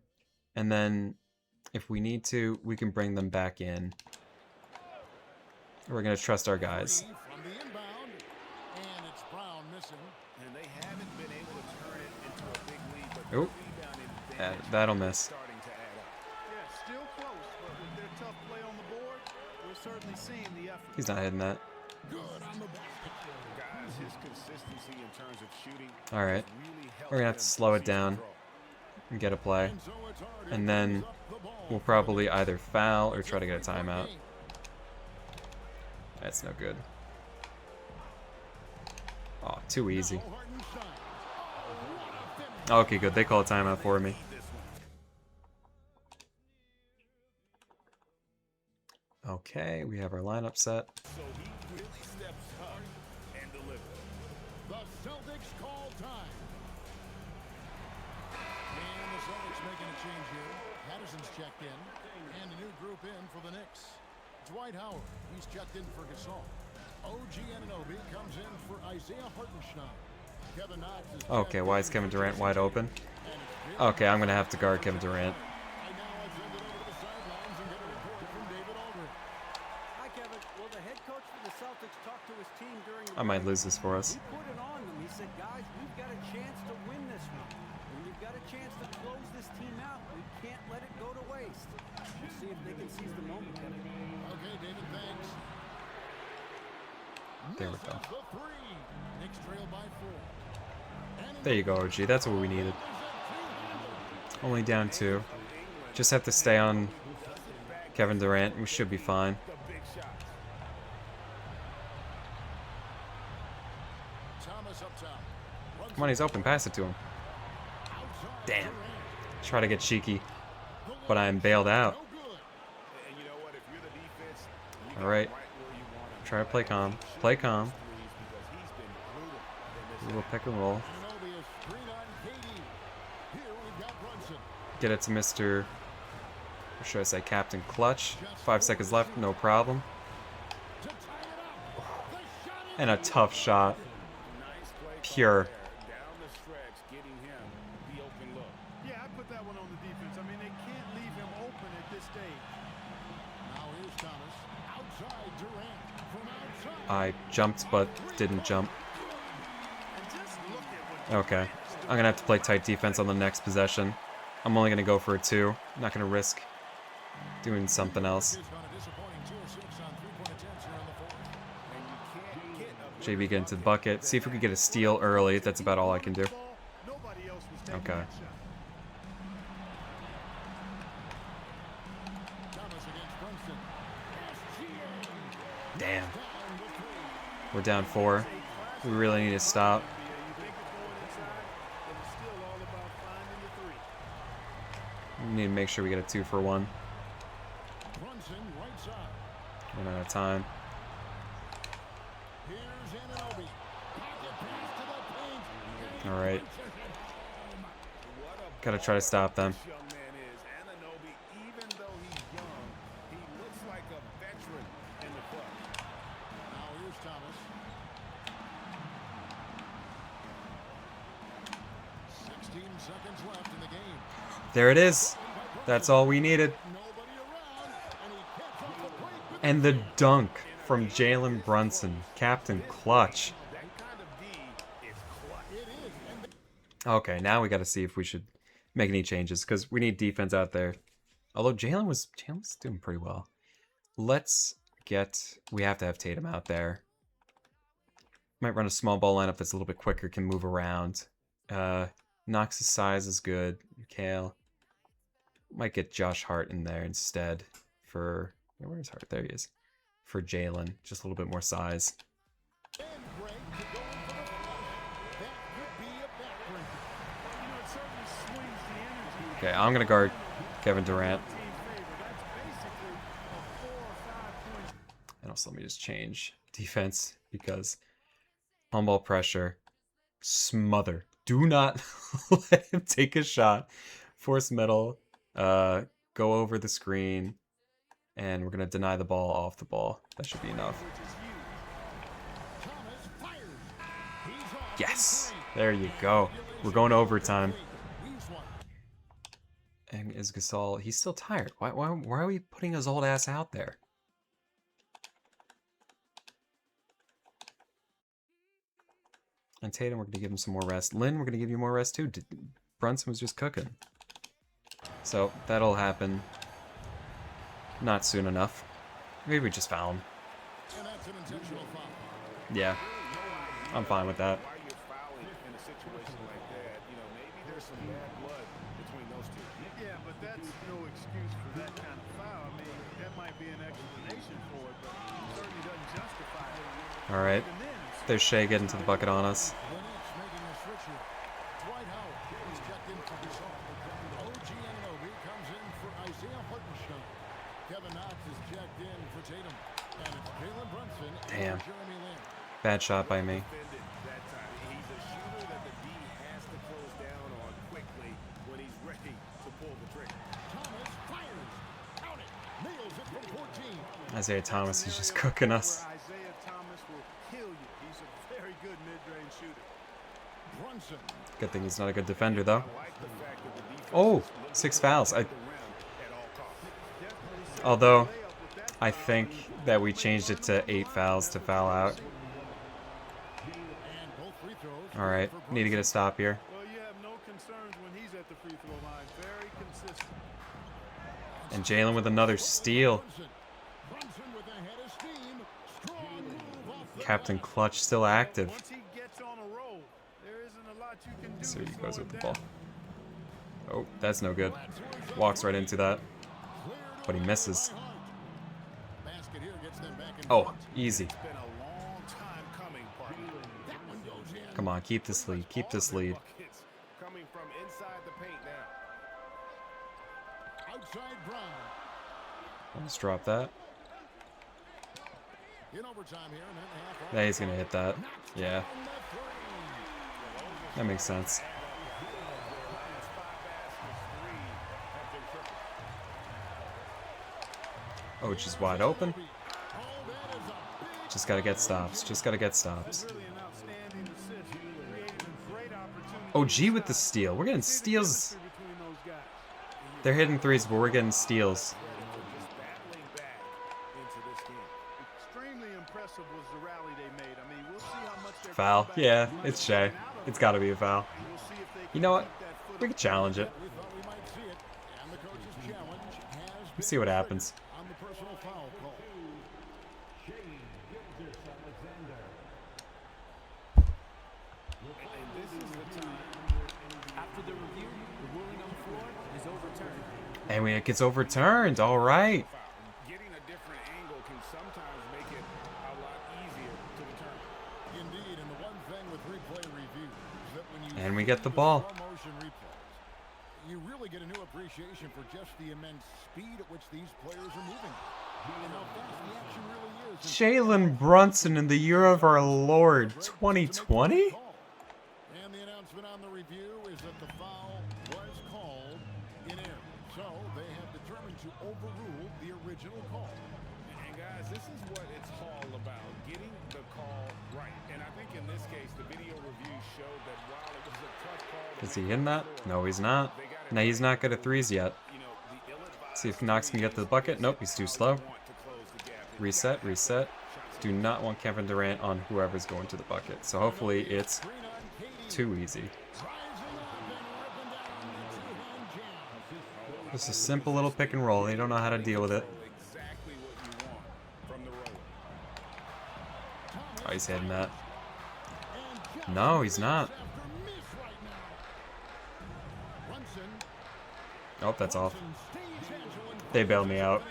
And then if we need to, we can bring them back in. We're going to trust our guys. Oh, that'll miss. He's not hitting that. All right. We're going to have to slow it down and get a play. And then we'll probably either foul or try to get a timeout. That's no good. Oh, too easy. Okay, good. They call a timeout for me. Okay, we have our lineup set.
So he really steps up and delivers. The Celtics call time. And the Celtics making a change here. Patterson's checked in. And a new group in for the Knicks. Dwight Howard, he's checked in for Gasol. OG Anunoby comes in for Isaiah Hartenstein. Kevin Knox is...
Okay, why is Kevin Durant wide open? Okay, I'm going to have to guard Kevin Durant. I might lose this for us.
He put it on them. He said, guys, we've got a chance to win this one. When we've got a chance to close this team out, we can't let it go to waste. We'll see if they can seize the moment, Kevin.
Okay, David, thanks.
There we go.
Knicks trail by 4.
There you go, OG. That's what we needed. Only down 2. Just have to stay on Kevin Durant. We should be fine. Come on, he's open. Pass it to him. Damn. Try to get cheeky, but I'm bailed out. All right. Try to play calm. Play calm. A little pick and roll. Get it to Mr. Or should I say Captain Clutch. 5 seconds left. No problem. And a tough shot. Pure. I jumped but didn't jump. Okay. I'm going to have to play tight defense on the next possession. I'm only going to go for a 2. I'm not going to risk doing something else. JB get into the bucket. See if we can get a steal early. That's about all I can do. Okay. Damn. We're down 4. We really need to stop. We need to make sure we get a 2 for 1. Run out of time. Alright. Gotta try to stop them.
seconds left in the game.
There it is. That's all we needed.
Nobody around, and he gets off the break with
And the dunk from Jalen Brunson. Captain Clutch.
That kind of D is clutch.
it is. And
Okay, now we got to see if we should make any changes because we need defense out there. Although Jalen was doing pretty well. We have to have Tatum out there. Might run a small ball lineup that's a little bit quicker, can move around. Knox's size is good. Kale. Might get Josh Hart in there instead for... Where's Hart? There he is. For Jalen. Just a little bit more size.
Greg to go in for the flush. That could be a backbreaker.
You know, it certainly swings the energy.
Okay, I'm going to guard Kevin Durant.
Team favor. That's basically a 4 or 5 point.
And also let me just change defense because on ball pressure, smother. Do not let him take a shot. Force middle, go over the screen, and we're gonna deny the ball off the ball. That should be enough.
Thomas fires. He's off.
Yes, there you go. We're going to overtime.
Weaves one.
And is Gasol? He's still tired. Why are we putting his old ass out there? And Tatum, we're going to give him some more rest. Lynn, we're going to give you more rest too. Brunson was just cooking. So that'll happen not soon enough. Maybe we just foul him.
And that's an intentional foul.
Yeah, I'm fine with that.
Why you're fouling in a situation like that, you know, maybe there's some bad blood between those two.
Yeah, but that's no excuse for that kind of foul. I mean, that might be an explanation for it, but it certainly doesn't justify it.
All right.
Even then,
There's Shea getting to the bucket on us.
The Knicks making a switch here. Dwight Howard is checked in for Gasol. OG Anunoby comes in for Isaiah Hartenstein. Kevin Knox is checked in for Tatum. And it's Jalen Brunson
Damn.
and Jeremy Lin.
Bad shot by me.
Defended that time. He's a shooter that the D has to close down on quickly when he's ready to pull the trigger.
Thomas fires. Count it. Nails it from 14.
Isaiah Thomas, he's just cooking us.
Isaiah Thomas will kill you. He's a very good mid-range shooter.
Brunson.
Good thing he's not a good defender though.
I like the fact that the defense
Oh,
is
6
looking
fouls.
at the rim at all costs.
Although I think that we changed it to 8 fouls to foul out.
And both free throws.
All right, need to get a stop here.
Well, you have no concerns when he's at the free throw line. Very consistent.
And Jalen with another steal.
Brunson. Brunson with a head of steam. Strong move off the
Captain Clutch still active.
Once he gets on a roll, there isn't a lot you can do
So
to
he
slow
goes
him
with the ball.
down.
Oh, that's no good. Walks right into that. But he misses.
Basket here gets them back in
Oh,
front.
easy.
It's been a long time coming, partner.
That one goes in.
Come on, keep this lead. Keep this lead.
Buckets coming from inside the paint now.
Outside Brown.
Let's drop that.
In overtime here, and then half.
Yeah, he's gonna hit that. Yeah,
On the three.
that makes sense. Oh, she's wide open.
Oh, that is a big
Just gotta get stops. Just gotta get stops.
Really an outstanding assist, creating a great opportunity.
OG with the steal. We're getting steals.
Between those guys.
They're hitting threes, but we're getting steals.
Just battling back into this game.
Extremely impressive was the rally they made. I mean, we'll see how much they're
Foul.
coming back
Yeah,
and
it's
getting
Shea.
out of
It's
it.
gotta be a foul.
We'll see if they
You
can
know what?
keep that foot
We
on
can challenge it.
We thought we might see it, and the coach's challenge has been
See what happens.
on the personal foul call.
And this is the time.
After the review, the ruling on the floor is overturned.
And it gets overturned. All right.
Getting a different angle can sometimes make it a lot easier to determine.
Indeed, and the one thing with replay reviews is that when you
And we get the
see
ball.
slow motion replays, you really get a new appreciation for just the immense speed at which these players are moving. And how fast the action really is.
Jalen Brunson in the year of our Lord 2020?
And the announcement on the review is that the foul was called in error. So they have determined to overrule the original call.
And guys, Guys, this is what it's all about, getting the call right. And I think in this case, the video review showed that while it was a tough call,
Is he in that? No, he's not. No, he's not good at threes yet. See if Knox can get to the bucket. Nope, he's too slow. Reset, reset. Do not want Kevin Durant on whoever's going to the bucket. So hopefully it's too easy. Just a simple little pick and roll. They don't know how to deal with it. Oh, he's hitting that. No, he's not. Oh, that's off. They bailed me out.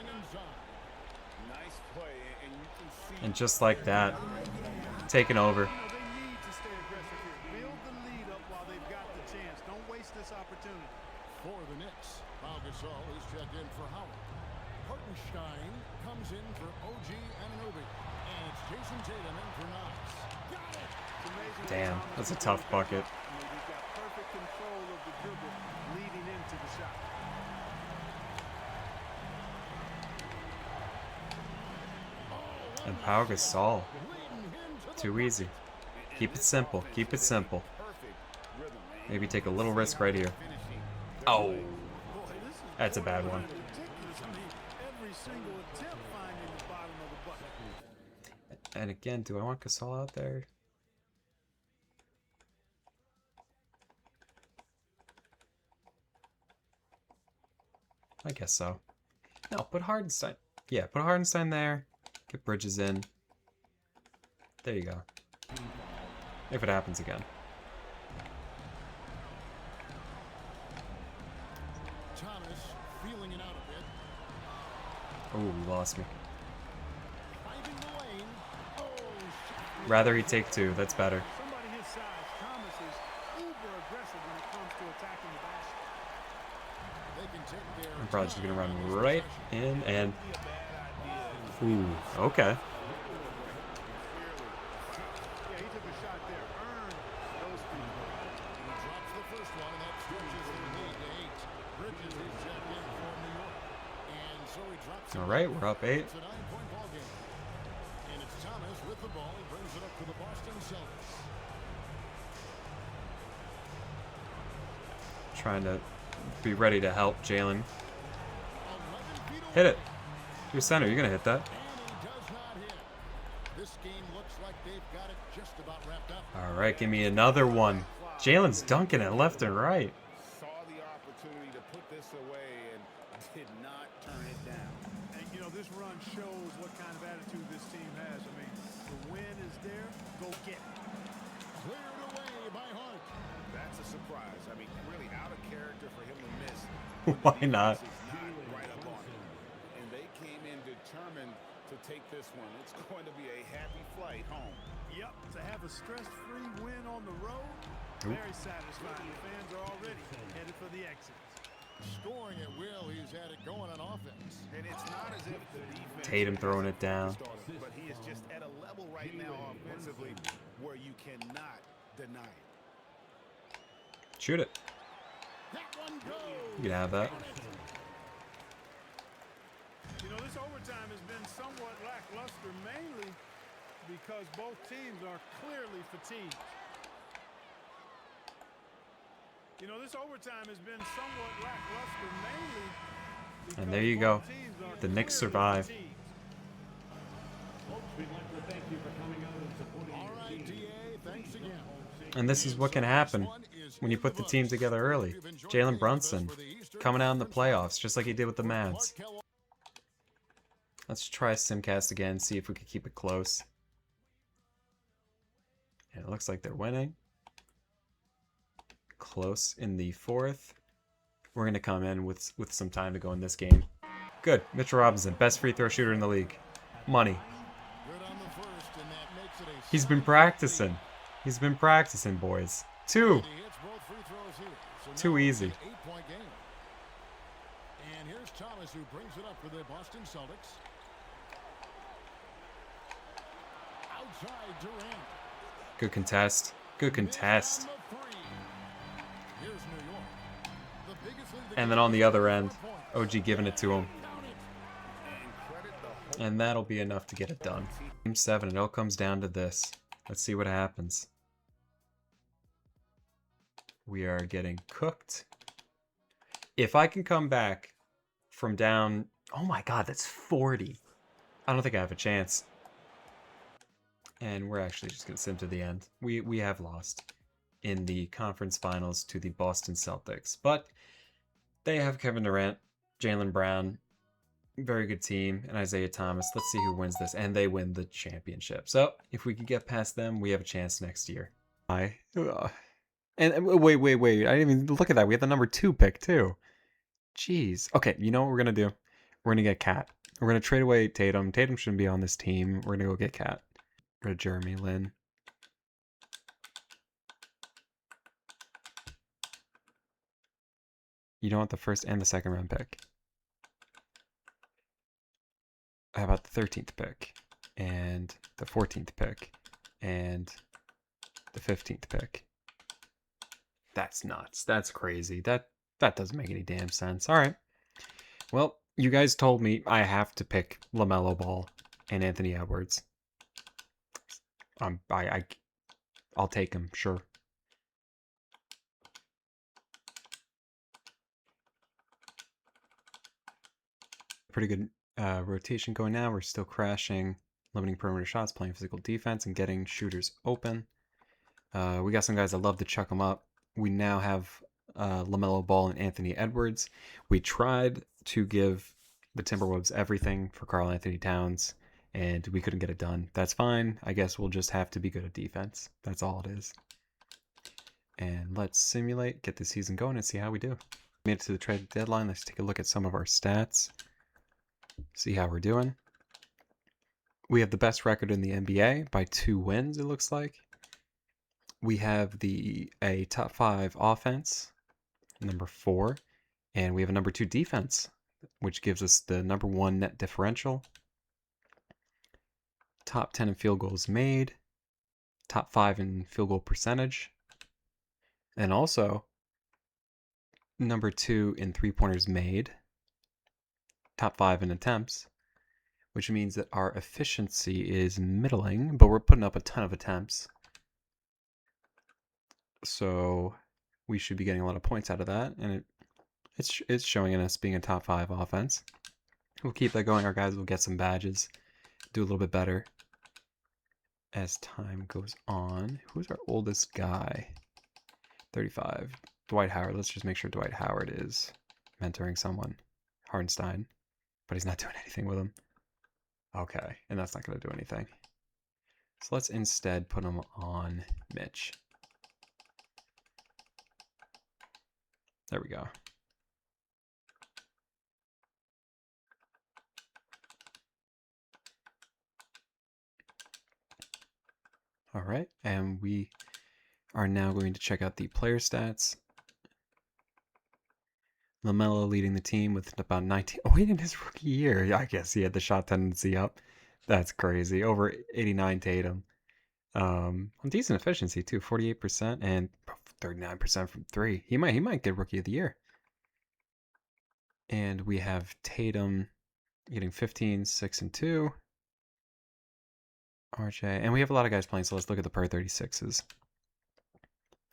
And just like that, taking over.
They need to stay aggressive here. Build the lead up while they've got the chance. Don't waste this opportunity.
For the Knicks, Pau Gasol is checked in for Howard. Hartenstein comes in for OG Anunoby. And it's Jason Tatum in for Knox. Got it!
Damn, that's a tough bucket.
He's got perfect control of the dribble leading into the shot.
And Pau Gasol. Too easy. Keep it simple. Keep it simple. Maybe take a little risk right here. Oh. That's a bad one.
Every single attempt finding the bottom of the bucket.
And again, do I want Gasol out there? I guess so. No, put Hardenstein. Yeah, put Hardenstein there. Get Bridges in. There you go. If it happens again.
Thomas feeling it out a bit.
Oh, you lost me.
Finding the lane. Oh, shot.
Rather he take two. That's better.
Somebody his size, Thomas is uber aggressive when it comes to attacking the basket.
They can take their
I'm probably just gonna run right in and. Ooh, okay.
Yeah, he took a shot there. Earned those feet.
He drops the first one, and that stretches their lead to 8. Bridges is checked in for New York. And so he drops it.
All right, we're up 8.
It's a 9-point ball game. And it's Thomas with the ball. He brings it up to the Boston Celtics.
Trying to be ready to help Jalen.
11 feet away.
Hit it. You're center. You're gonna hit that.
And he does not hit. This game looks like they've got it just about wrapped up.
All right, give me another one. Jalen's dunking it left and right.
Saw the opportunity to put this away and did not turn it down.
And, you know, this run shows what kind of attitude this team has. I mean, the win is there. Go get it.
Cleared away by Hart.
That's a surprise. I mean, really out of character for him to miss.
Why not?
Right up on him. And they came in determined to take this one. It's going to be a happy flight home.
Yep, to have a stress-free win on the road, very satisfying. The fans are already headed for the exit.
Scoring at will, he's had it going on offense.
And it's not as if the defense
Tatum throwing it down.
but he is just at a level right now offensively where you cannot deny it.
Shoot it.
That one goes.
You can have that.
You know, this overtime has been somewhat lackluster, mainly because both teams are clearly fatigued. You know, this overtime has been somewhat lackluster, mainly because
And there you go.
both teams are
The Knicks
clearly
survive.
fatigued.
All right, DA, thanks again.
And this is what can happen when you put the team together early. Jalen Brunson coming out in the playoffs, just like he did with the Mavs. Let's try Simcast again, see if we can keep it close. And it looks like they're winning. Close in the 4th. We're going to come in with some time to go in this game. Good. Mitchell Robinson, best free throw shooter in the league. Money.
Good on the first, and that makes it a
He's been practicing. He's been practicing, boys. 2.
He hits both free throws here. So
Too
now it's
easy.
an 8-point game. And here's Thomas, who brings it up for the Boston Celtics. Outside Durant.
Good contest. Good contest.
Missed on the three. Here's New York. The biggest lead
And then on the other end, OG giving it to him. And that'll be enough to get it done. Game 7, it all comes down to this. Let's see what happens. We are getting cooked. If I can come back from down... Oh my god, that's 40. I don't think I have a chance. And we're actually just going to sim to the end. We have lost in the conference finals to the Boston Celtics. But they have Kevin Durant, Jaylen Brown, very good team, and Isaiah Thomas. Let's see who wins this. And they win the championship. So if we can get past them, we have a chance next year. And wait. I didn't even look at that. We have the number 2 pick, too. Jeez. Okay, you know what we're going to do? We're going to get Cat. We're going to trade away Tatum. Tatum shouldn't be on this team. We're going to go get Cat. Go to Jeremy Lin. You don't want the first and the second round pick. How about the 13th pick? And the 14th pick? And the 15th pick? That's nuts. That's crazy. That doesn't make any damn sense. All right. Well, you guys told me I have to pick LaMelo Ball and Anthony Edwards. I'll take him, sure. Pretty good rotation going now. We're still crashing, limiting perimeter shots, playing physical defense, and getting shooters open. We got some guys that love to chuck them up. We now have LaMelo Ball and Anthony Edwards. We tried to give the Timberwolves everything for Karl Anthony Towns, and we couldn't get it done. That's fine. I guess we'll just have to be good at defense. That's all it is. And let's simulate, get the season going, and see how we do. Made it to the trade deadline. Let's take a look at some of our stats. See how we're doing. We have the best record in the NBA by 2 wins, it looks like. We have a top 5 offense, number 4, and we have a number 2 defense, which gives us the number 1 net differential. Top 10 in field goals made, top 5 in field goal percentage, and also number 2 in 3-pointers made, top 5 in attempts, which means that our efficiency is middling, but we're putting up a ton of attempts. So we should be getting a lot of points out of that, and it's showing in us being a top 5 offense. We'll keep that going. Our guys will get some badges, do a little bit better as time goes on. Who's our oldest guy? 35. Dwight Howard. Let's just make sure Dwight Howard is mentoring someone. Hardenstein. But he's not doing anything with him. Okay, and that's not going to do anything. So let's instead put him on Mitch. There we go. All right, and we are now going to check out the player stats. LaMelo leading the team with about 19. Oh, he in his rookie year. I guess he had the shot tendency up. That's crazy. Over 89 Tatum. Decent efficiency too, 48% and 39% from 3. He might get rookie of the year. And we have Tatum getting 15, 6, and 2. RJ, and we have a lot of guys playing, so let's look at the per 36s.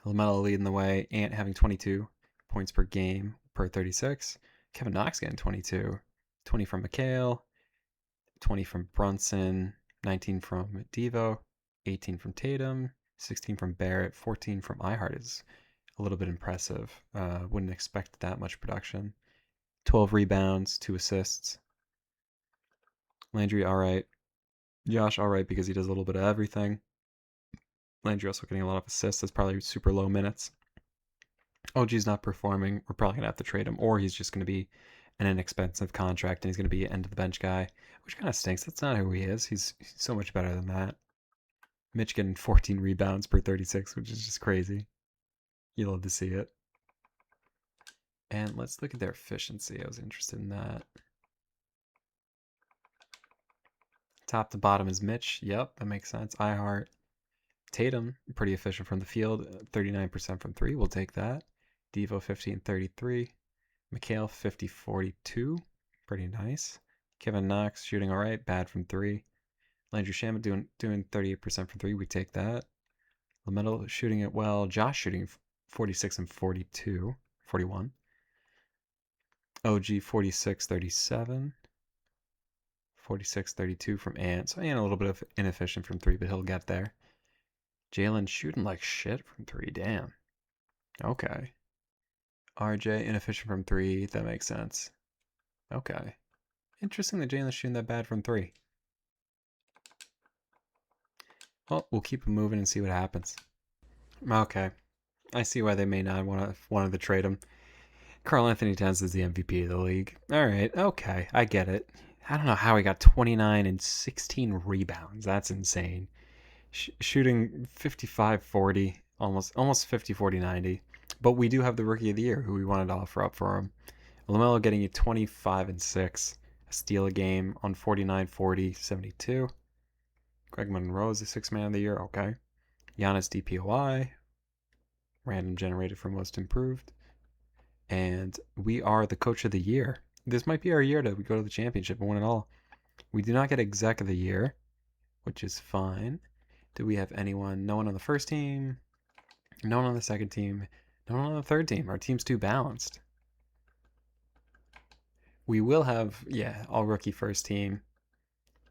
LaMelo leading the way, Ant having 22 points per game per 36. Kevin Knox getting 22. 20 from McHale, 20 from Brunson, 19 from Devo, 18 from Tatum, 16 from Barrett, 14 from iHeart is a little bit impressive. Wouldn't expect that much production. 12 rebounds, 2 assists. Landry, all right. Josh, all right, because he does a little bit of everything. Landry also getting a lot of assists. That's probably super low minutes. OG's not performing. We're probably going to have to trade him, or he's just going to be an inexpensive contract, and he's going to be an end-of-the-bench guy, which kind of stinks. That's not who he is. He's so much better than that. Mitch getting 14 rebounds per 36, which is just crazy. You love to see it. And let's look at their efficiency. I was interested in that. Top to bottom is Mitch. Yep, that makes sense. iHeart. Tatum, pretty efficient from the field. 39% from 3. We'll take that. Devo, 15-33. McHale, 50-42. Pretty nice. Kevin Knox shooting all right, bad from 3. Landry Shamet doing 38% from 3. We take that. LaMelo shooting it well. Josh shooting 46 and 42, 41. OG 46, 37. 46, 32 from Ant. So Ant a little bit of inefficient from 3, but he'll get there. Jalen shooting like shit from 3. Damn. Okay. RJ inefficient from 3. That makes sense. Okay. Interesting that Jalen's shooting that bad from 3. Well, we'll keep him moving and see what happens. Okay. I see why they may not wanted to trade him. Karl Anthony Towns is the MVP of the league. All right. Okay. I get it. I don't know how he got 29 and 16 rebounds. That's insane. Shooting 55-40, almost 50-40-90. But we do have the Rookie of the Year, who we wanted to offer up for him. LaMelo getting you 25 and 6, a steal a game on 49-40-72. Greg Monroe is the 6th Man of the Year. Okay. Giannis DPOI, random generated for Most Improved. And we are the Coach of the Year. This might be our year to go to the championship and win it all. We do not get Exec of the Year, which is fine. Do we have anyone? No one on the first team. No one on the second team. No one on the third team. Our team's too balanced. We will have, yeah, all rookie first team.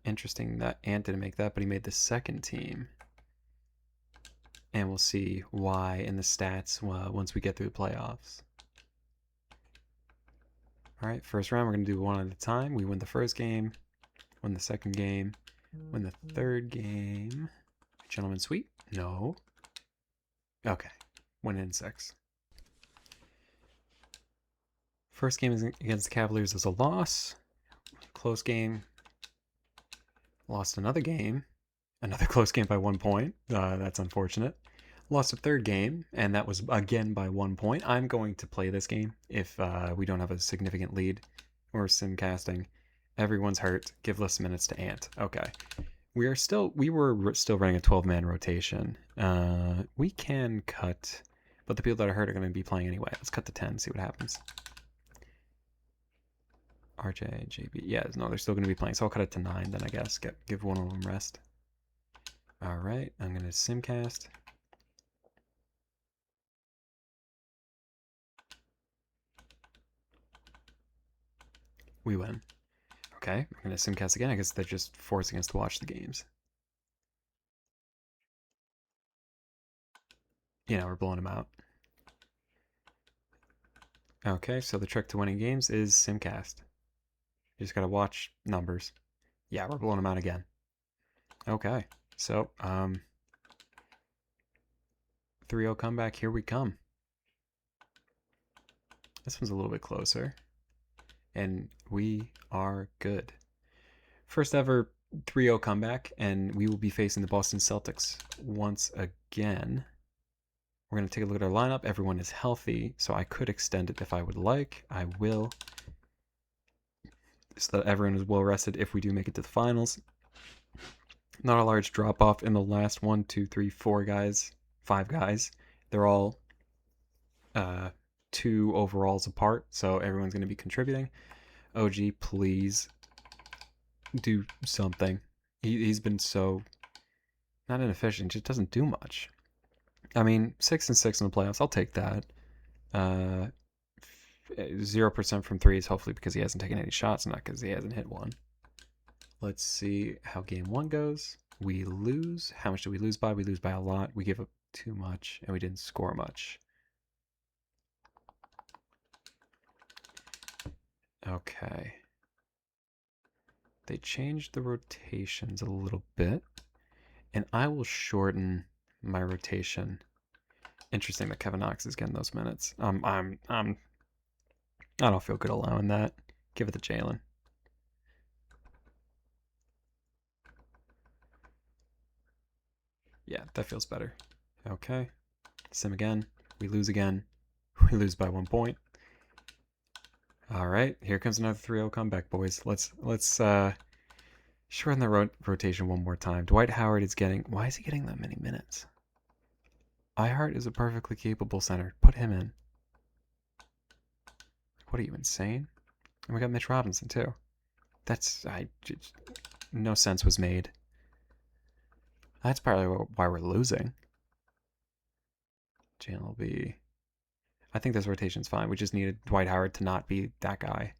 Interesting that Ant didn't make that, but he made the second team. And we'll see why in the stats once we get through the playoffs. All right, first round, we're going to do one at a time. We win the first game, win the second game, win the third game. Gentleman sweep? No. Okay, win in 6. First game is against the Cavaliers is a loss. Close game. Lost another game. Another close game by 1 point. That's unfortunate. Lost a third game, and that was again by 1 point. I'm going to play this game if we don't have a significant lead. We're simcasting. Everyone's hurt. Give less minutes to Ant. Okay. We were still running a 12-man rotation. We can cut, but the people that are hurt are going to be playing anyway. Let's cut to 10, see what happens. RJ, JB, yeah, no, they're still going to be playing, so I'll cut it to 9 then, I guess. Give one of them rest. All right, I'm going to simcast. We win. Okay, we're going to simcast again. I guess they're just forcing us to watch the games. You know, we're blowing them out. Okay, so the trick to winning games is simcast. You just got to watch numbers. Yeah, we're blowing them out again. Okay, so 3-0 comeback. Here we come. This one's a little bit closer. And we are good. First ever 3-0 comeback, and we will be facing the Boston Celtics once again. We're going to take a look at our lineup. Everyone is healthy, so I could extend it if I would like. I will, so that everyone is well rested if we do make it to the finals. Not a large drop off in the last 1, 2, 3, 4 guys, 5 guys. They're all 2 overalls apart, so everyone's going to be contributing. OG, please do something. He's been so not inefficient, just doesn't do much. I mean, 6 and 6 in the playoffs, I'll take that. 0% from threes, hopefully because he hasn't taken any shots, not because he hasn't hit one. Let's see how game 1 goes. We lose. How much do we lose by? We lose by a lot. We give up too much, and we didn't score much. Okay. They changed the rotations a little bit, and I will shorten my rotation. Interesting that Kevin Knox is getting those minutes. I don't feel good allowing that. Give it to Jalen. Yeah, that feels better. Okay. Sim again. We lose again. We lose by 1 point. All right, here comes another 3-0 comeback, boys. Let's shorten the rotation one more time. Dwight Howard is getting... Why is he getting that many minutes? Ihart is a perfectly capable center. Put him in. What are you, insane? And we got Mitch Robinson, too. No sense was made. That's probably why we're losing. Jalen will be... I think this rotation's fine. We just needed Dwight Howard to not be that guy.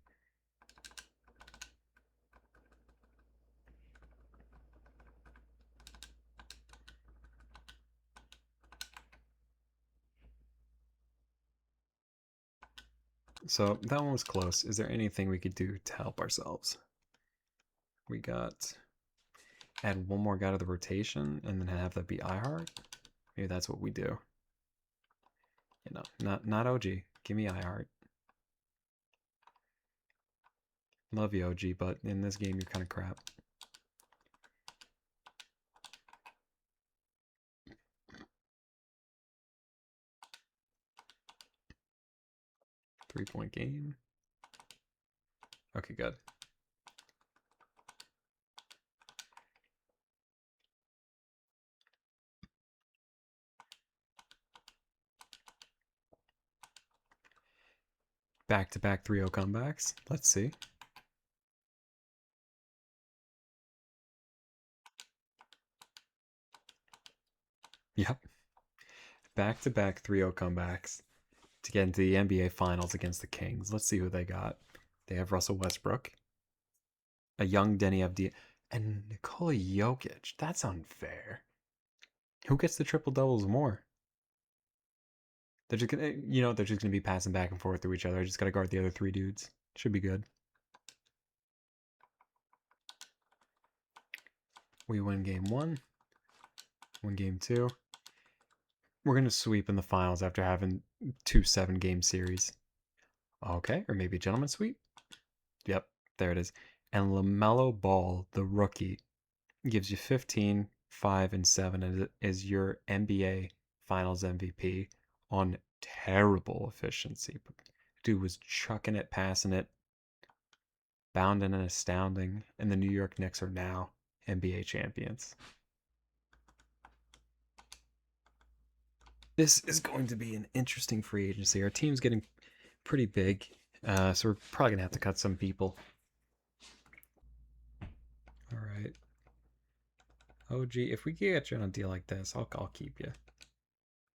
So that one was close. Is there anything we could do to help ourselves? We got... add one more guy to the rotation and then have that be iHeart? Maybe that's what we do. You know, not OG. Give me iHeart. Love you, OG, but in this game, you're kind of crap. Three-point game. Okay, good. Back-to-back 3-0 comebacks. Let's see. Yep. Back-to-back 3-0 comebacks to get into the NBA Finals against the Kings. Let's see who they got. They have Russell Westbrook, a young Denny Avdija, and Nikola Jokic. That's unfair. Who gets the triple doubles more? They're just gonna, they're just gonna be passing back and forth to each other. I just gotta guard the other three dudes. Should be good. We win game 1. Win game 2. We're gonna sweep in the finals after having 2 7-game series. Okay, or maybe a gentleman sweep. Yep, there it is. And LaMelo Ball, the rookie, gives you 15, 5, and 7 as your NBA Finals MVP on terrible efficiency. Dude was chucking it, passing it, bounding and astounding, and the New York Knicks are now NBA champions. This is going to be an interesting free agency. Our team's getting pretty big, so we're probably going to have to cut some people. All right. OG, if we get you on a deal like this, I'll keep you.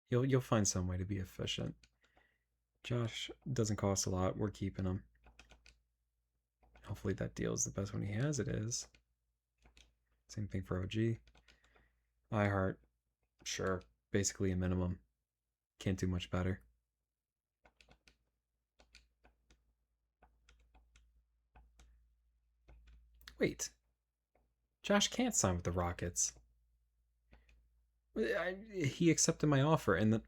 You'll find some way to be efficient. Josh doesn't cost a lot. We're keeping him. Hopefully that deal is the best one he has. It is. Same thing for OG. iHeart, sure. Basically a minimum. Can't do much better. Wait. Josh can't sign with the Rockets. He accepted my offer and then...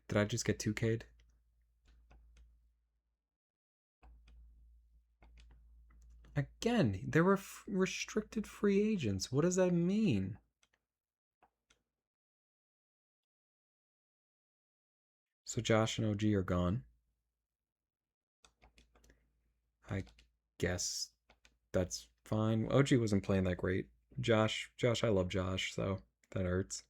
Did I just get 2K'd? Again, there were restricted free agents. What does that mean? So Josh and OG are gone. I guess that's fine. OG wasn't playing that great. Josh, I love Josh, so that hurts.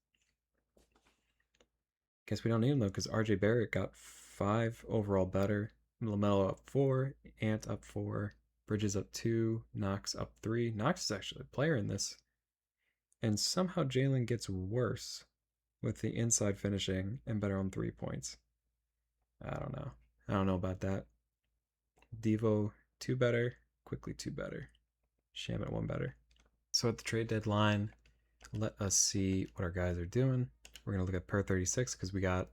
Guess we don't need him though, because RJ Barrett got 5 overall better. LaMelo up 4, Ant up 4, Bridges up 2, Knox up 3. Knox is actually a player in this. And somehow Jalen gets worse with the inside finishing and better on 3 points. I don't know. I don't know about that. Devo 2 better, Quickly 2 better, Shamet 1 better. So at the trade deadline, let us see what our guys are doing. We're going to look at per 36 because we got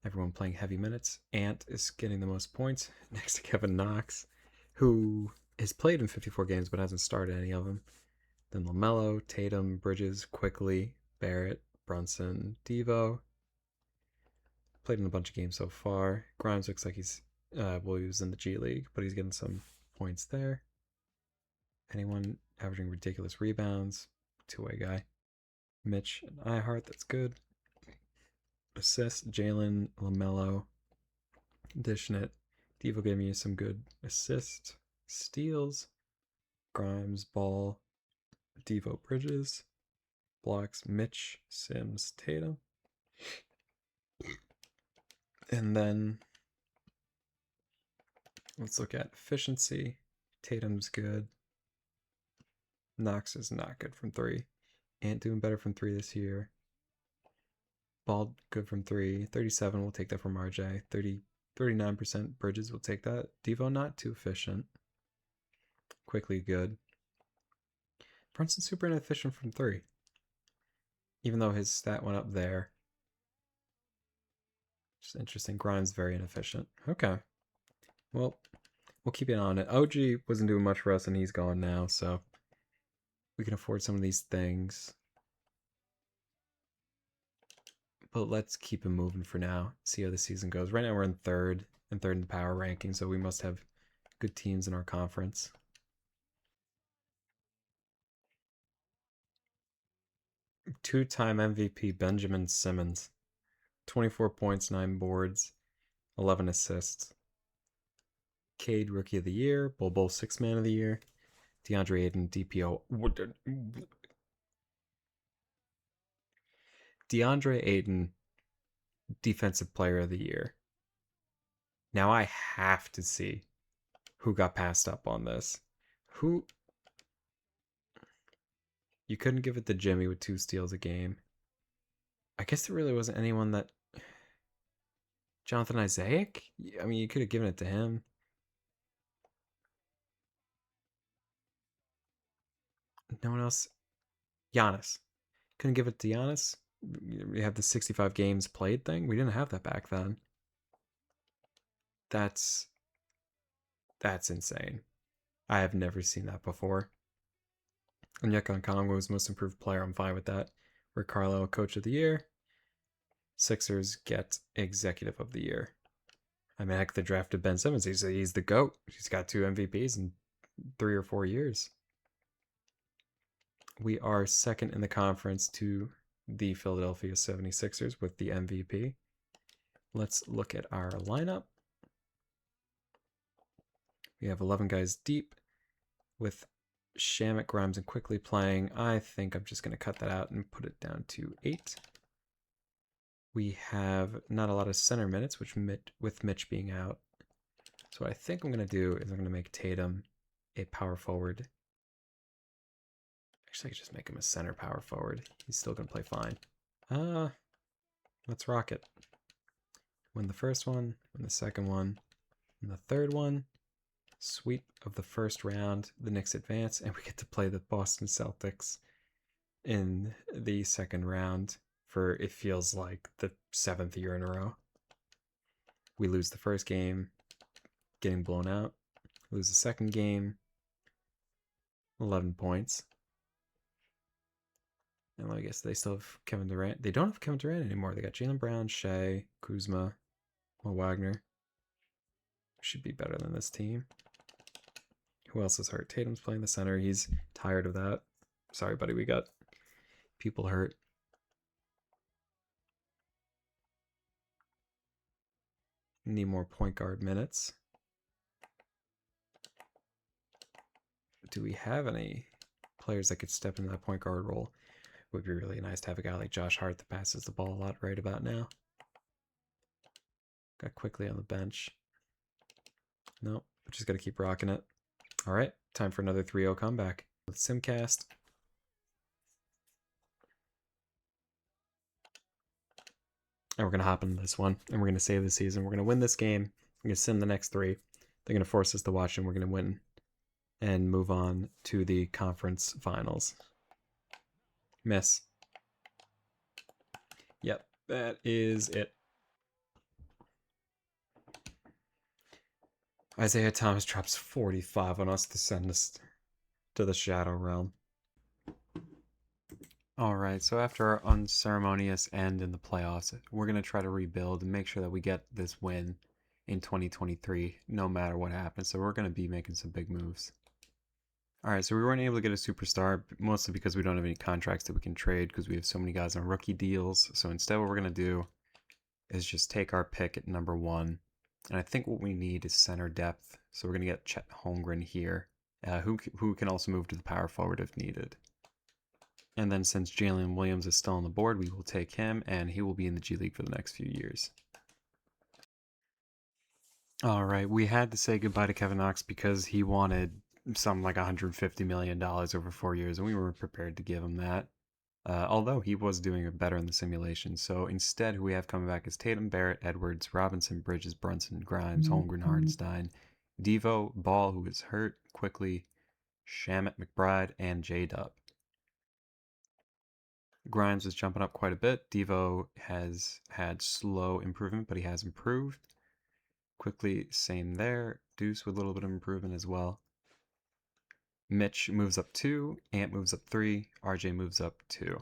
everyone playing heavy minutes. Ant is getting the most points next to Kevin Knox, who has played in 54 games but hasn't started any of them. Then LaMelo, Tatum, Bridges, Quickly, Barrett, Brunson, Devo. Played in a bunch of games so far. Grimes looks like he's he was in the G League, but he's getting some points there. Anyone averaging ridiculous rebounds? Two-way guy. Mitch and iHeart, that's good. Assists, Jalen, LaMelo, dishing it. Devo giving you some good assists. Steals, Grimes, Ball, Devo, Bridges. Blocks, Mitch, Sims, Tatum. And then let's look at efficiency. Tatum's good. Knox is not good from 3. Ant doing better from 3 this year. Ball good from 3. 37, we'll take that from RJ. 39% Bridges, will take that. Devo not too efficient. Quickly good. Brunson super inefficient from 3. Even though his stat went up there. Just interesting. Grimes very inefficient. Okay. Well, we'll keep an eye on it. OG wasn't doing much for us and he's gone now, so we can afford some of these things. But let's keep him moving for now. See how the season goes. Right now we're in third in the power ranking, so we must have good teams in our conference. Two-time MVP Benjamin Simmons. 24 points, 9 boards, 11 assists. Cade Rookie of the Year. Bol 6 Man of the Year. DeAndre Ayton DPO. DeAndre Ayton Defensive Player of the Year. Now I have to see who got passed up on this. Who? You couldn't give it to Jimmy with 2 steals a game. I guess there really wasn't anyone that... Jonathan Isaac? I mean, you could have given it to him. No one else. Giannis. Couldn't give it to Giannis. We have the 65 games played thing. We didn't have that back then. That's insane. I have never seen that before. And Onyeka Okongwu was most improved player. I'm fine with that. Rick Carlisle, Coach of the Year. Sixers get Executive of the Year. I mean, heck, they drafted Ben Simmons. He's the GOAT. He's got 2 MVPs in 3 or 4 years. We are second in the conference to the Philadelphia 76ers with the MVP. Let's look at our lineup. We have 11 guys deep with Shamet, Grimes, and Quickly playing. I think I'm just going to cut that out and put it down to 8. We have not a lot of center minutes, with Mitch being out. So what I think I'm going to do is I'm going to make Tatum a power forward. Actually, I could just make him a center power forward. He's still going to play fine. Let's rock it. Win the first one, win the second one, and the third one. Sweep of the first round. The Knicks advance, and we get to play the Boston Celtics in the second round for, it feels like, the 7th year in a row. We lose the first game, getting blown out. Lose the second game, 11 points. And I guess they still have Kevin Durant. They don't have Kevin Durant anymore. They got Jaylen Brown, Shea, Kuzma, Wagner. Should be better than this team. Who else is hurt? Tatum's playing the center. He's tired of that. Sorry, buddy. We got people hurt. Need more point guard minutes. Do we have any players that could step into that point guard role? It would be really nice to have a guy like Josh Hart that passes the ball a lot right about now. Got Quickly on the bench. Nope, just got to keep rocking it. All right, time for another 3-0 comeback with Simcast. And we're going to hop into this one, and we're going to save the season. We're going to win this game. We're going to sim the next 3. They're going to force us to watch, and we're going to win and move on to the conference finals. Miss. Yep, that is it. Isaiah Thomas drops 45 on us to send us to the Shadow Realm. Alright, so after our unceremonious end in the playoffs, we're going to try to rebuild and make sure that we get this win in 2023, no matter what happens. So we're going to be making some big moves. Alright, so we weren't able to get a superstar, mostly because we don't have any contracts that we can trade because we have so many guys on rookie deals. So instead what we're going to do is just take our pick at number 1. And I think what we need is center depth. So we're going to get Chet Holmgren here, who can also move to the power forward if needed. And then since Jalen Williams is still on the board, we will take him, and he will be in the G League for the next few years. All right, we had to say goodbye to Kevin Knox because he wanted something like $150 million over 4 years, and we weren't prepared to give him that. Although he was doing it better in the simulation. So instead, who we have coming back is Tatum, Barrett, Edwards, Robinson, Bridges, Brunson, Grimes, Holmgren, Hardenstein, Devo, Ball, who is hurt, quickly, Shamet, McBride, and J-Dub. Grimes was jumping up quite a bit. Devo has had slow improvement, but he has improved. Quickly, same there. Deuce with a little bit of improvement as well. Mitch moves up 2, Ant moves up 3, RJ moves up 2.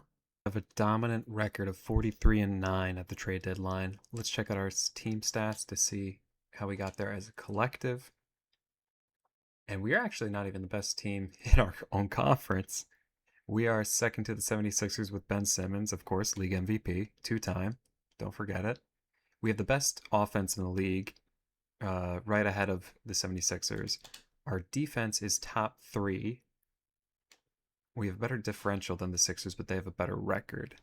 Have a dominant record of 43-9 at the trade deadline. Let's check out our team stats to see how we got there as a collective. And we are actually not even the best team in our own conference. We are second to the 76ers with Ben Simmons, of course, league MVP, 2-time. Don't forget it. We have the best offense in the league, right ahead of the 76ers. Our defense is top 3. We have a better differential than the Sixers, but they have a better record.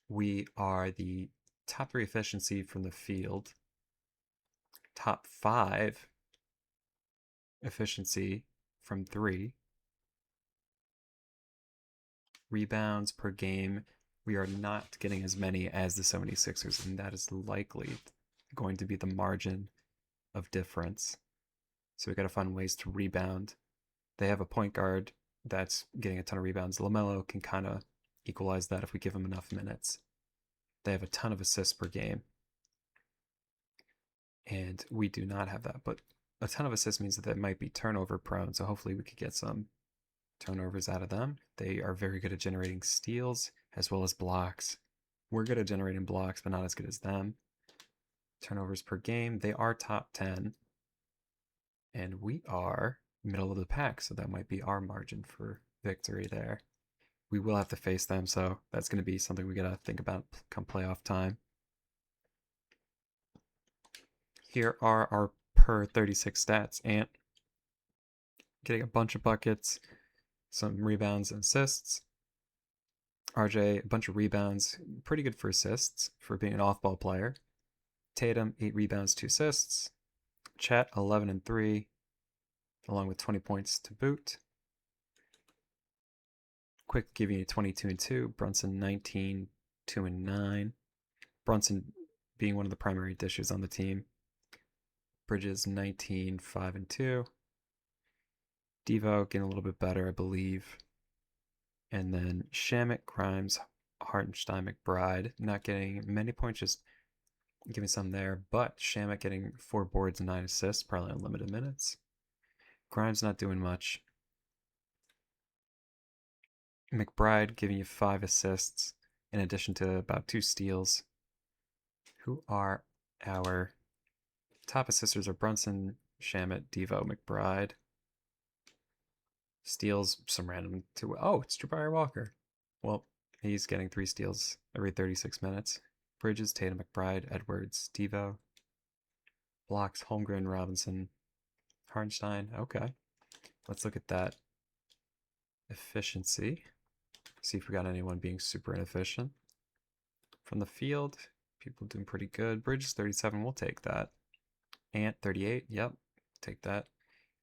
We are the top 3 efficiency from the field, top 5 efficiency from 3. Rebounds per game, we are not getting as many as the 76ers, and that is likely going to be the margin of difference. So we got to find ways to rebound. They have a point guard that's getting a ton of rebounds. LaMelo can kind of equalize that if we give him enough minutes. They have a ton of assists per game. And we do not have that, but a ton of assists means that they might be turnover prone, so hopefully we could get some turnovers out of them. They are very good at generating steals as well as blocks. We're good at generating blocks, but not as good as them. Turnovers per game, they are top 10. And we are middle of the pack, so that might be our margin for victory there. We will have to face them, so that's going to be something we got to think about come playoff time. Here are our per 36 stats. Ant getting a bunch of buckets, some rebounds and assists. RJ, a bunch of rebounds, pretty good for assists for being an off-ball player. Tatum, 8 rebounds, 2 assists. Chet, 11 and 3, along with 20 points to boot. Quick giving you 22 and 2. Brunson, 19, 2 and 9. Brunson being one of the primary dishes on the team. Bridges, 19, 5 and 2. Devo getting a little bit better, I believe. And then Shamet, Grimes, Hartenstein, McBride, not getting many points, just giving some there. But Shamet getting 4 boards and 9 assists, probably on limited minutes. Grimes not doing much. McBride giving you 5 assists, in addition to about 2 steals. Who are our top assisters are Brunson, Shamet, Devo, McBride. Steals, some random 2. Oh, it's Jabari Walker. Well, he's getting 3 steals every 36 minutes. Bridges, Tatum, McBride, Edwards, Devo. Blocks, Holmgren, Robinson, Hartenstein. Okay. Let's look at that efficiency. See if we got anyone being super inefficient. From the field, people doing pretty good. Bridges, 37. We'll take that. Ant, 38. Yep. Take that.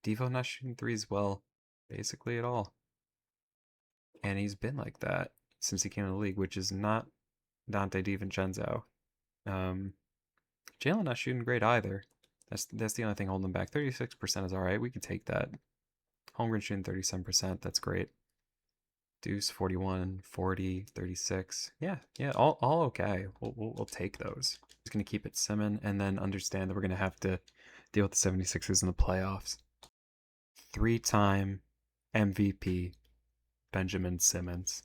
Devo not shooting threes well, basically at all. And he's been like that since he came in the league, which is not Dante DiVincenzo. Jalen not shooting great either. That's the only thing holding him back. 36% is all right. We can take that. Holmgren shooting 37%. That's great. Deuce 41, 40, 36. Yeah, all okay. We'll take those. Just gonna keep it Simmons and then understand that we're gonna have to deal with the 76ers in the playoffs. 3-time MVP Benjamin Simmons.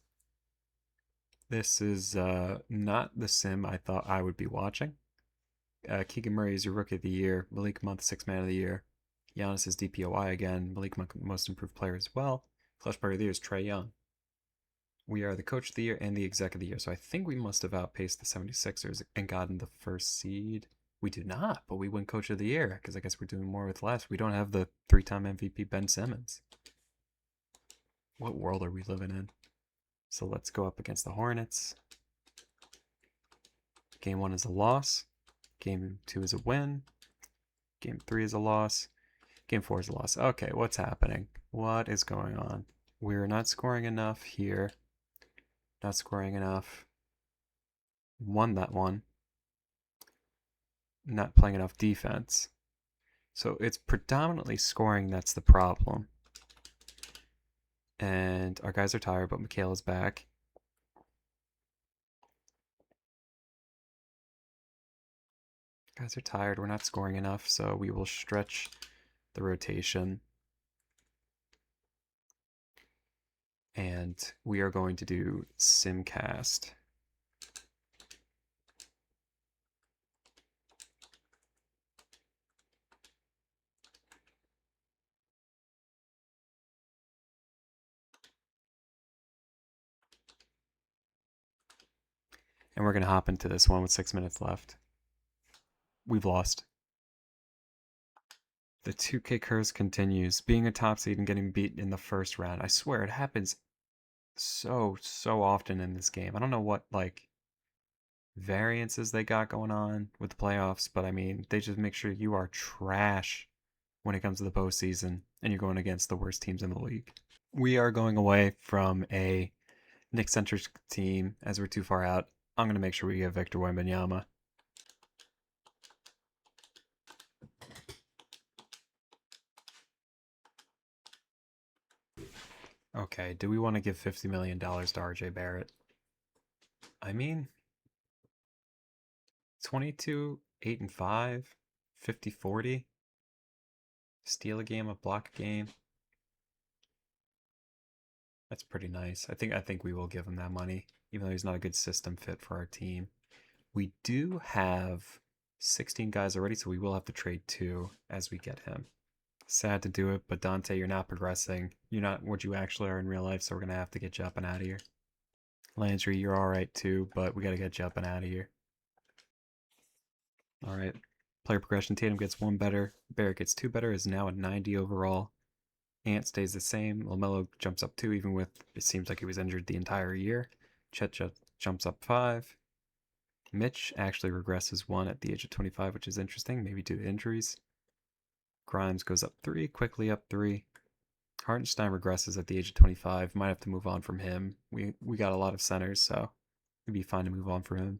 This is not the sim I thought I would be watching. Keegan Murray is your Rookie of the Year. Malik Monk, 6th Man of the Year. Giannis is DPOI again. Malik Monk, Most Improved Player as well. Clutch Player of the Year is Trae Young. We are the Coach of the Year and the Exec of the Year, so I think we must have outpaced the 76ers and gotten the first seed. We do not, but we win Coach of the Year, because I guess we're doing more with less. We don't have the 3-time MVP Ben Simmons. What world are we living in? So let's go up against the Hornets. Game 1 is a loss. Game 2 is a win. Game 3 is a loss. Game 4 is a loss. Okay, what's happening? What is going on? We're not scoring enough here. Not scoring enough. Won that one. Not playing enough defense. So it's predominantly scoring that's the problem. And our guys are tired, but Michaela's back. Guys are tired. We're not scoring enough, so we will stretch the rotation. And we are going to do Simcast. And we're going to hop into this one with 6 minutes left. We've lost. The 2K curse continues. Being a top seed and getting beaten in the first round. I swear it happens so often in this game. I don't know what, like, variances they got going on with the playoffs, but I mean, they just make sure you are trash when it comes to the postseason and you're going against the worst teams in the league. We are going away from a Knicks-centric team as we're too far out. I'm going to make sure we get Victor Wembanyama. Okay, do we want to give $50 million to RJ Barrett? I mean, 22, 8 and 5, 50, 40. Steal a game, a block a game. That's pretty nice. I think we will give him that money, even though he's not a good system fit for our team. We do have 16 guys already, so we will have to trade 2 as we get him. Sad to do it, but Dante, you're not progressing. You're not what you actually are in real life, so we're going to have to get you up and out of here. Landry, you're alright too, but we got to get you up and out of here. Alright. Player progression. Tatum gets 1 better. Barrett gets 2 better, is now at 90 overall. Ant stays the same. LaMelo jumps up 2, even with it seems like he was injured the entire year. Chet jumps up 5. Mitch actually regresses 1 at the age of 25, which is interesting, maybe due to injuries. Grimes goes up 3, quickly up 3. Hartenstein regresses at the age of 25. Might have to move on from him. We got a lot of centers, so it'd be fine to move on from him.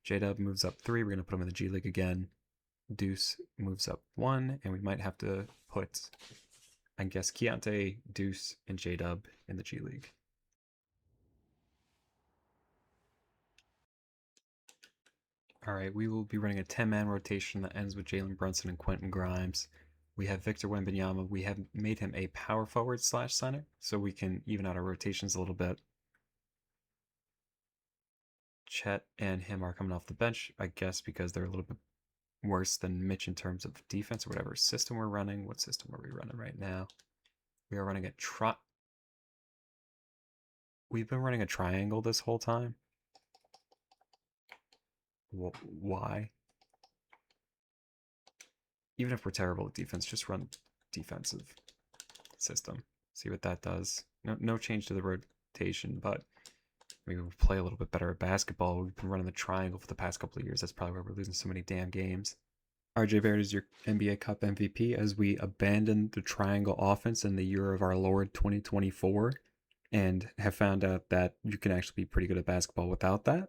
J-Dub moves up 3. We're going to put him in the G League again. Deuce moves up 1, and we might have to put, I guess, Keontae, Deuce, and J-Dub in the G League. Alright, we will be running a 10-man rotation that ends with Jalen Brunson and Quentin Grimes. We have Victor Wembanyama. We have made him a power forward / center, so we can even out our rotations a little bit. Chet and him are coming off the bench, I guess, because they're a little bit worse than Mitch in terms of defense or whatever system we're running. What system are we running right now? We are running a We've been running a triangle this whole time. Why? Even if we're terrible at defense, just run defensive system. See what that does. No change to the rotation, but maybe we'll play a little bit better at basketball. We've been running the triangle for the past couple of years. That's probably why we're losing so many damn games. RJ Barrett is your NBA Cup MVP as we abandon the triangle offense in the year of our Lord 2024 and have found out that you can actually be pretty good at basketball without that.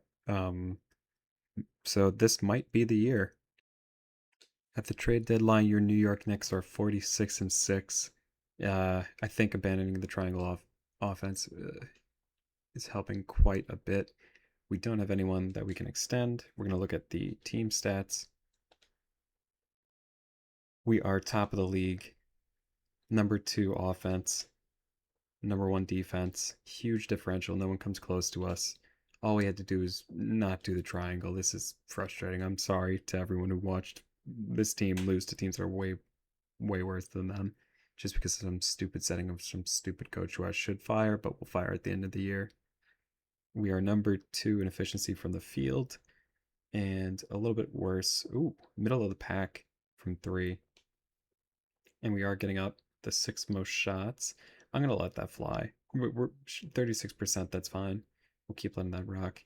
So this might be the year. At the trade deadline, your New York Knicks are 46 and 6. I think abandoning the triangle offense is helping quite a bit. We don't have anyone that we can extend. We're going to look at the team stats. We are top of the league. Number 2 offense. Number 1 defense. Huge differential. No one comes close to us. All we had to do is not do the triangle. This is frustrating. I'm sorry to everyone who watched this team lose to teams that are way worse than them, just because of some stupid setting of some stupid coach who I should fire, but will fire at the end of the year. We are number 2 in efficiency from the field, and a little bit worse. Ooh, middle of the pack from 3. And we are getting up the 6th most shots. I'm going to let that fly. We're 36%, that's fine. We'll keep letting that rock.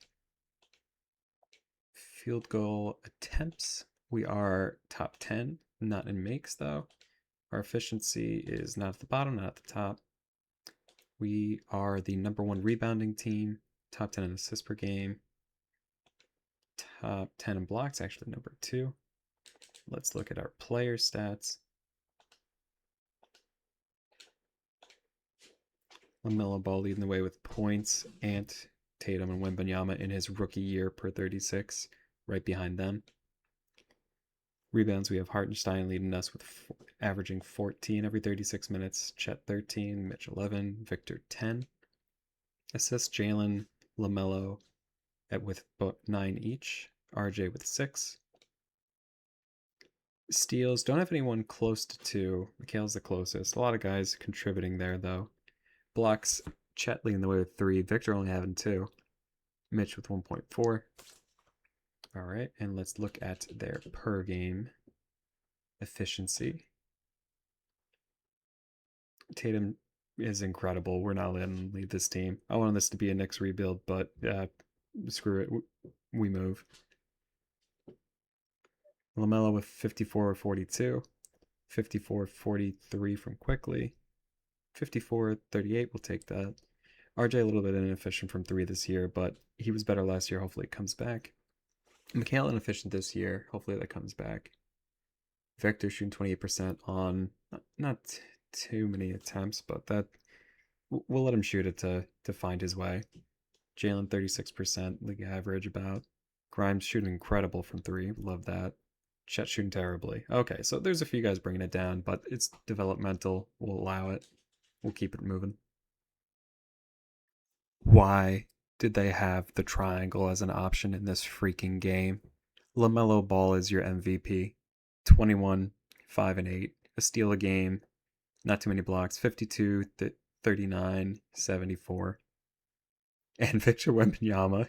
Field goal attempts. We are top 10, not in makes though. Our efficiency is not at the bottom, not at the top. We are the #1 rebounding team, top 10 in assists per game, top 10 in blocks, actually number 2. Let's look at our player stats. LaMelo Ball leading the way with points, Ant, Tatum, and Wembanyama in his rookie year per 36, right behind them. Rebounds, we have Hartenstein leading us with averaging 14 every 36 minutes, Chet 13, Mitch 11, Victor 10. Assists, Jalen, LaMelo with 9 each, RJ with 6. Steals, don't have anyone close to 2. Mikhail's the closest. A lot of guys contributing there, though. Blocks, Chet leading the way with 3. Victor only having 2. Mitch with 1.4. All right, and let's look at their per game efficiency. Tatum is incredible. We're not letting him lead this team. I wanted this to be a Knicks rebuild, but screw it. We move. LaMelo with 54-42, 54-43 from Quickly, 54-38. We'll take that. RJ a little bit inefficient from 3 this year, but he was better last year. Hopefully it comes back. Mikhail inefficient this year. Hopefully that comes back. Victor shooting 28% on not too many attempts, but that we'll let him shoot it to find his way. Jalen 36%, league average about. Grimes shooting incredible from 3. Love that. Chet shooting terribly. Okay, so there's a few guys bringing it down, but it's developmental. We'll allow it. We'll keep it moving. Why did they have the triangle as an option in this freaking game? LaMelo Ball is your MVP. 21, 5 and 8, a steal a game, not too many blocks, 52, 39, 74. And Victor Wembanyama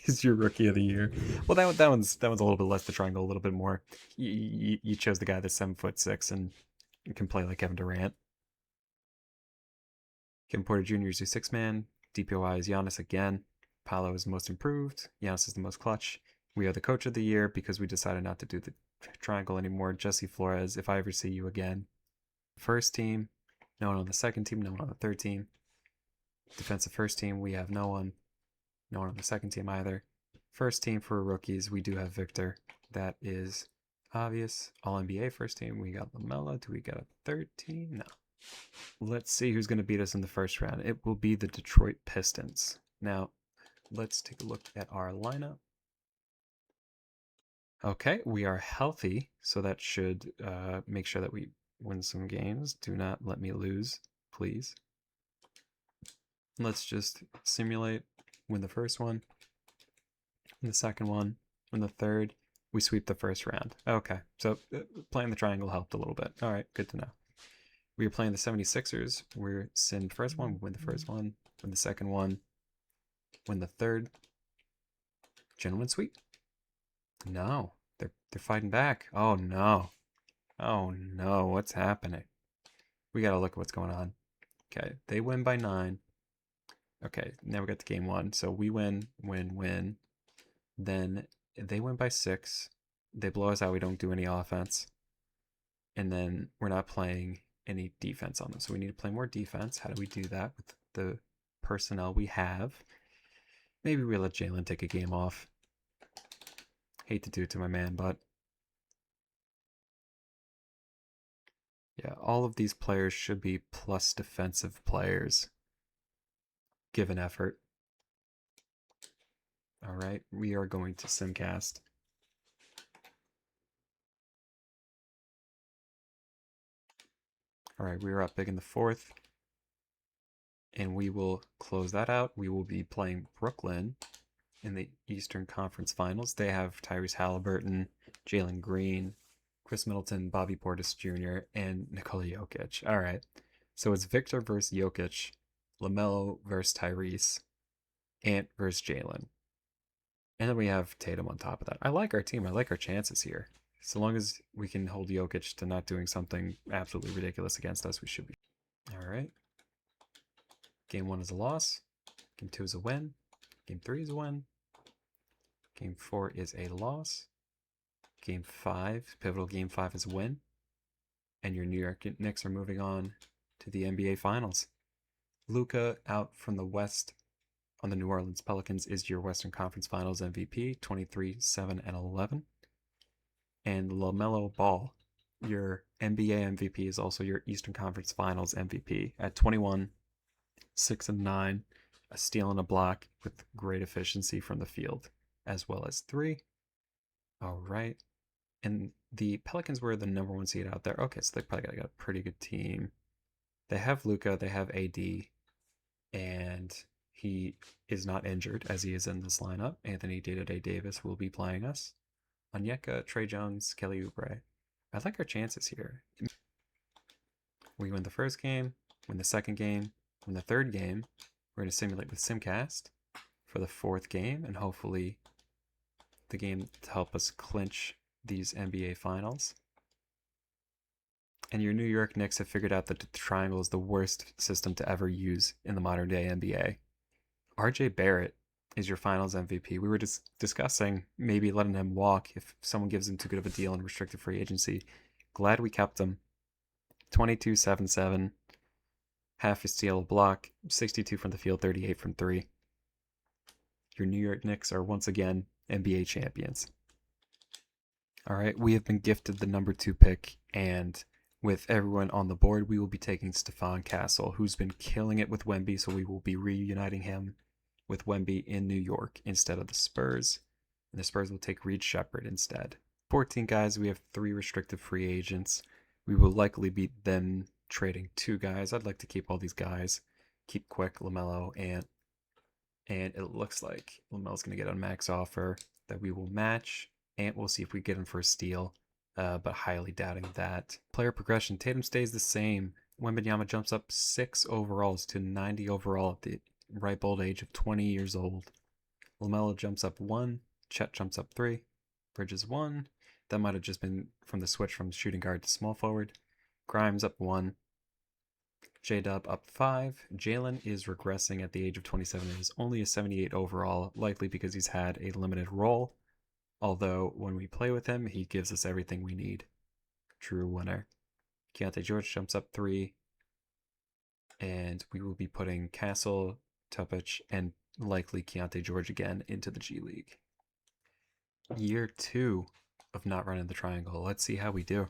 is your rookie of the year. Well, that one's a little bit less the triangle, a little bit more. You chose the guy that's 7'6" and can play like Kevin Durant. Kevin Porter Jr. is your 6-man. DPOI is Giannis again. Paolo is most improved. Giannis is the most clutch. We are the coach of the year because we decided not to do the triangle anymore. Jesse Flores, if I ever see you again. First team, no one on the second team, no one on the third team. Defensive first team, we have no one. No one on the second team either. First team for rookies, we do have Victor. That is obvious. All NBA first team, we got LaMelo. Do we got a third team? No. Let's see who's going to beat us in the first round. It will be the Detroit Pistons. Now, let's take a look at our lineup. Okay, we are healthy, so that should make sure that we win some games. Do not let me lose, please. Let's just simulate, win the first one, win the second one, win the third. We sweep the first round. Okay, so playing the triangle helped a little bit. All right, good to know. We are playing the 76ers. We're sin first one, win the first one, win the second one, win the third. Gentlemen sweep. No, they're fighting back. Oh no. Oh no, what's happening? We gotta look at what's going on. Okay, they win by 9. Okay, now we got to game 1. So we win. Then they win by 6. They blow us out. We don't do any offense. And then we're not playing any defense on them. So we need to play more defense. How do we do that with the personnel we have? Maybe we let Jalen take a game off. Hate to do it to my man, but yeah, all of these players should be plus defensive players, given effort. All right, we are going to simcast. All right, we are up big in the 4th, and we will close that out. We will be playing Brooklyn in the Eastern Conference Finals. They have Tyrese Halliburton, Jalen Green, Chris Middleton, Bobby Portis Jr., and Nikola Jokic. All right. So it's Victor versus Jokic, LaMelo versus Tyrese, Ant versus Jalen. And then we have Tatum on top of that. I like our team. I like our chances here. So long as we can hold Jokic to not doing something absolutely ridiculous against us, we should be. All right. Game 1 is a loss. Game 2 is a win. Game 3 is a win. Game 4 is a loss. Game 5, pivotal Game 5 is a win. And your New York Knicks are moving on to the NBA Finals. Luka out from the West on the New Orleans Pelicans is your Western Conference Finals MVP, 23, 7, and 11. And LaMelo Ball, your NBA MVP, is also your Eastern Conference Finals MVP at 21, 6, and 9, a steal and a block with great efficiency from the field, as well as 3. All right. And the Pelicans were the number 1 seed out there. Okay, so they probably got a pretty good team. They have Luka, they have AD, and he is not injured as he is in this lineup. Anthony Day Davis will be playing us. Onyeka, Trey Jones, Kelly Oubre. I like our chances here. We win the first game, win the second game, win the third game. We're going to simulate with Simcast for the 4th game, and hopefully the game to help us clinch these NBA Finals. And your New York Knicks have figured out that the triangle is the worst system to ever use in the modern day NBA. RJ Barrett is your Finals MVP. We were just discussing maybe letting him walk if someone gives him too good of a deal in restricted free agency. Glad we kept him. 22, 7, 7. Half a steal, a block. 62 from the field, 38 from 3. Your New York Knicks are once again NBA champions. All right, we have been gifted the number 2 pick, and with everyone on the board, we will be taking Stephon Castle, who's been killing it with Wemby, so we will be reuniting him with Wemby in New York instead of the Spurs. And the Spurs will take Reed Shepherd instead. 14 guys, we have 3 restricted free agents. We will likely beat them trading 2 guys. I'd like to keep all these guys. Keep Quick, LaMelo, and it looks like LaMelo's going to get a max offer that we will match. And we'll see if we get him for a steal, but highly doubting that. Player progression, Tatum stays the same. Wembanyama jumps up 6 overalls to 90 overall at the ripe old age of 20 years old. LaMelo jumps up 1. Chet jumps up 3. Bridges 1. That might have just been from the switch from shooting guard to small forward. Grimes up 1. J-Dub up 5. Jalen is regressing at the age of 27 and is only a 78 overall, likely because he's had a limited role. Although, when we play with him, he gives us everything we need. True winner. Keontae George jumps up 3. And we will be putting Castle, Tupic, and likely Keontae George again into the G League. Year 2 of not running the triangle. Let's see how we do.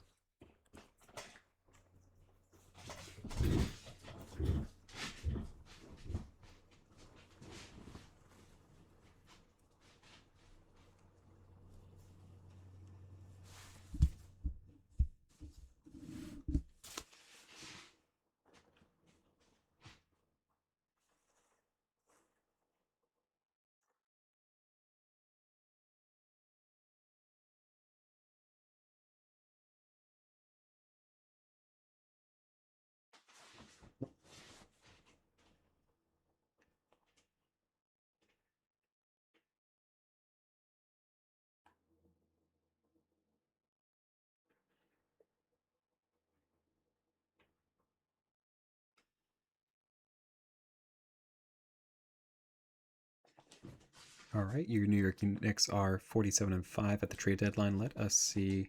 All right, your New York Knicks are 47-5 at the trade deadline. Let us see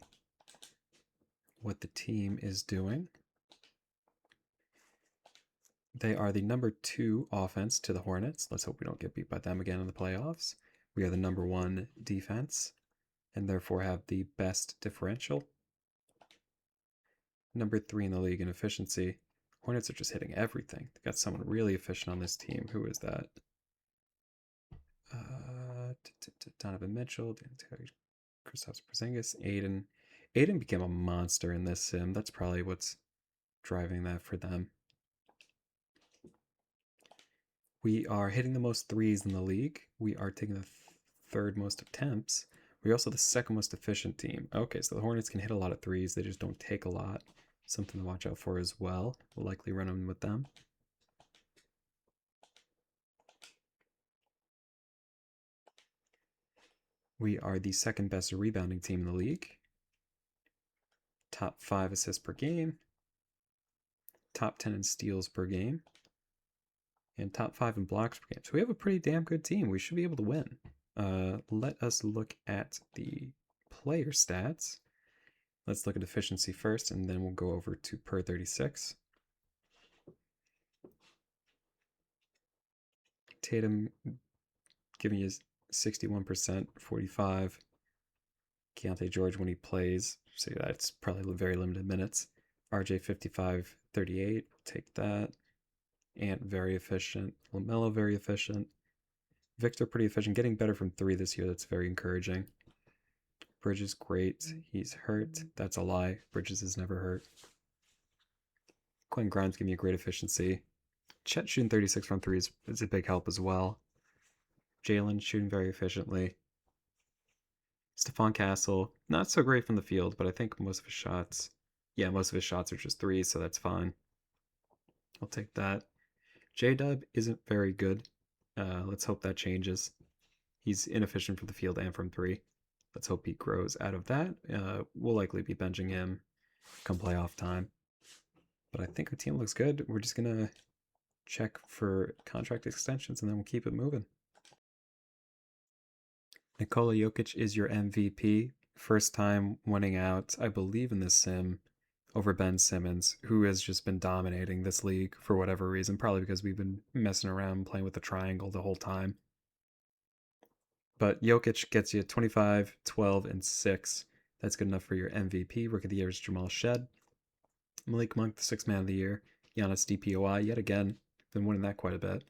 what the team is doing. They are the number 2 offense to the Hornets. Let's hope we don't get beat by them again in the playoffs. We are the number 1 defense and therefore have the best differential. Number 3 in the league in efficiency. Hornets are just hitting everything. They got someone really efficient on this team. Who is that? Donovan Mitchell, Kristaps Porzingis, Aiden. Aiden became a monster in this sim. That's probably what's driving that for them. We are hitting the most threes in the league. We are taking the 3rd most attempts. We're also the 2nd most efficient team. Okay, so the Hornets can hit a lot of threes. They just don't take a lot. Something to watch out for as well. We'll likely run them with them. We are the 2nd best rebounding team in the league. Top 5 assists per game. Top 10 in steals per game. And top 5 in blocks per game. So we have a pretty damn good team. We should be able to win. Let us look at the player stats. Let's look at efficiency first, and then we'll go over to per 36. Tatum giving you 61%, 45. Keontae George when he plays, so that's probably very limited minutes. RJ 55, 38, we'll take that. Ant very efficient. LaMelo very efficient. Victor pretty efficient, getting better from 3 this year. That's very encouraging. Bridges great. He's hurt. That's a lie. Bridges is never hurt. Quentin Grimes giving me a great efficiency. Chet shooting 36 from 3 is a big help as well. Jalen shooting very efficiently. Stephon Castle, not so great from the field, but I think most of his shots are just 3s, so that's fine. I'll take that. J-Dub isn't very good. Let's hope that changes. He's inefficient from the field and from 3. Let's hope he grows out of that. We'll likely be benching him come playoff time. But I think our team looks good. We're just going to check for contract extensions, and then we'll keep it moving. Nikola Jokic is your MVP. First time winning out, I believe, in this sim over Ben Simmons, who has just been dominating this league for whatever reason, probably because we've been messing around playing with the triangle the whole time. But Jokic gets you 25, 12, and 6. That's good enough for your MVP. Rookie of the Year is Jamal Shed. Malik Monk, the 6th Man of the Year. Giannis DPOI, yet again, been winning that quite a bit.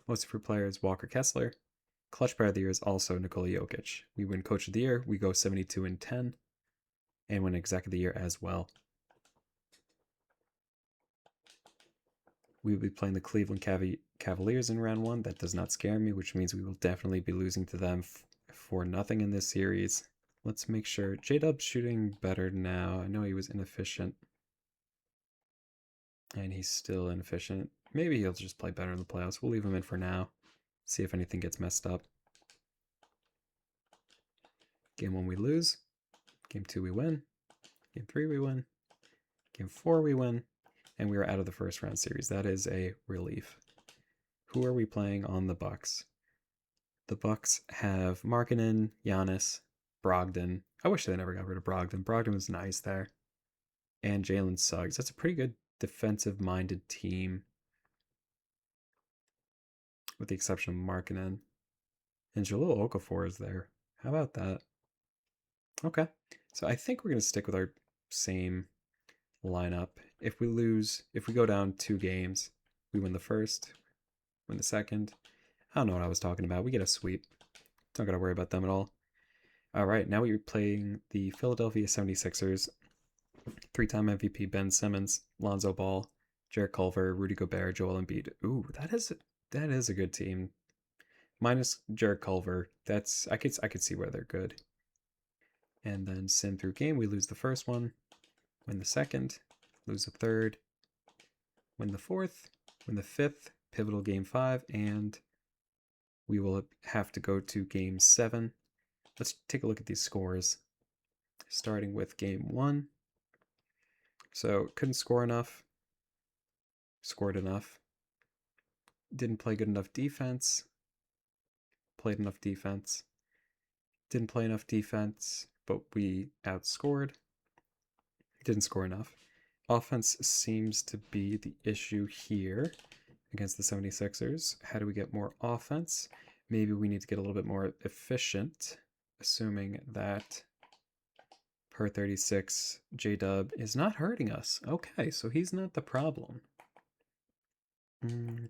Most improved player is Walker Kessler. Clutch Player of the Year is also Nikola Jokic. We win Coach of the Year, we go 72-10, and win Exec of the Year as well. We will be playing the Cleveland Cavaliers in round 1. That does not scare me, which means we will definitely be losing to them for nothing in this series. Let's make sure. J-Dub's shooting better now. I know he was inefficient. And he's still inefficient. Maybe he'll just play better in the playoffs. We'll leave him in for now. See if anything gets messed up. Game 1 we lose. Game 2 we win. Game 3 we win. Game 4 we win. And we are out of the first round series. That is a relief. Who are we playing on the Bucks? The Bucks have Markkanen, Giannis, Brogdon. I wish they never got rid of Brogdon. Brogdon was nice there. And Jalen Suggs. That's a pretty good defensive-minded team, with the exception of Markkanen. And Jahlil Okafor is there. How about that? Okay. So I think we're going to stick with our same lineup. If we go down 2 games, we win the first, win the second. I don't know what I was talking about. We get a sweep. Don't got to worry about them at all. All right, now we're playing the Philadelphia 76ers. 3-time MVP Ben Simmons, Lonzo Ball, Jarrett Culver, Rudy Gobert, Joel Embiid. Ooh, that is a good team. Minus Jarrett Culver, I could see where they're good. And then sim through game, we lose the first one, win the second, lose the third, win the fourth, win the fifth, pivotal game 5, and we will have to go to game 7. Let's take a look at these scores. Starting with game 1. So couldn't score enough, scored enough, didn't play good enough defense, played enough defense, didn't play enough defense, but we outscored, didn't score enough. Offense seems to be the issue here against the 76ers. How do we get more offense? Maybe we need to get a little bit more efficient, assuming that per 36, J-Dub is not hurting us. Okay, so he's not the problem.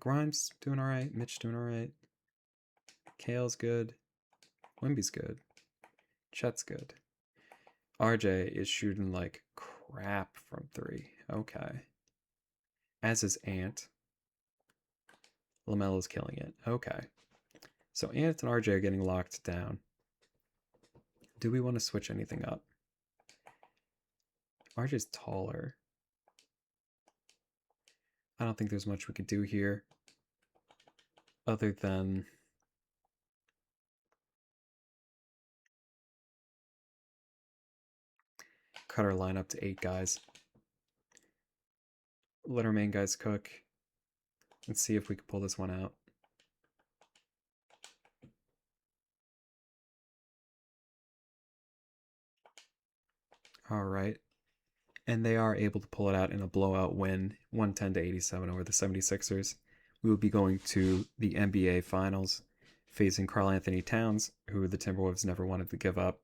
Grimes doing all right. Mitch doing all right. Kale's good. Wemby's good. Chet's good. RJ is shooting like crap from 3. Okay. As is Ant. LaMelo's killing it. Okay. So Ant and RJ are getting locked down. Do we want to switch anything up? RJ's taller. I don't think there's much we could do here other than cut our lineup to 8 guys. Let our main guys cook and see if we can pull this one out. All right. And they are able to pull it out in a blowout win, 110-87 over the 76ers. We will be going to the NBA Finals, facing Karl Anthony Towns, who the Timberwolves never wanted to give up.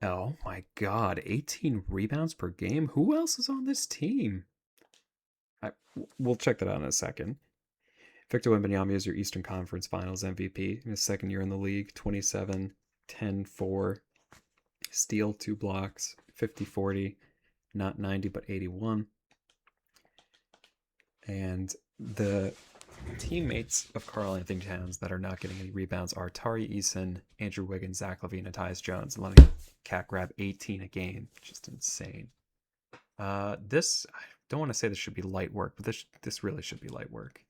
Oh my god, 18 rebounds per game? Who else is on this team? We'll check that out in a second. Victor Wembanyama is your Eastern Conference Finals MVP in his second year in the league. 27, 10, 4, steal, 2 blocks, 50-40, not 90 but 81. And the teammates of Karl Anthony Towns that are not getting any rebounds are Tari Eason, Andrew Wiggins, Zach LaVine, and Tyus Jones, and letting Cat grab 18 a game. Just insane. This, I don't want to say this should be light work, but this really should be light work.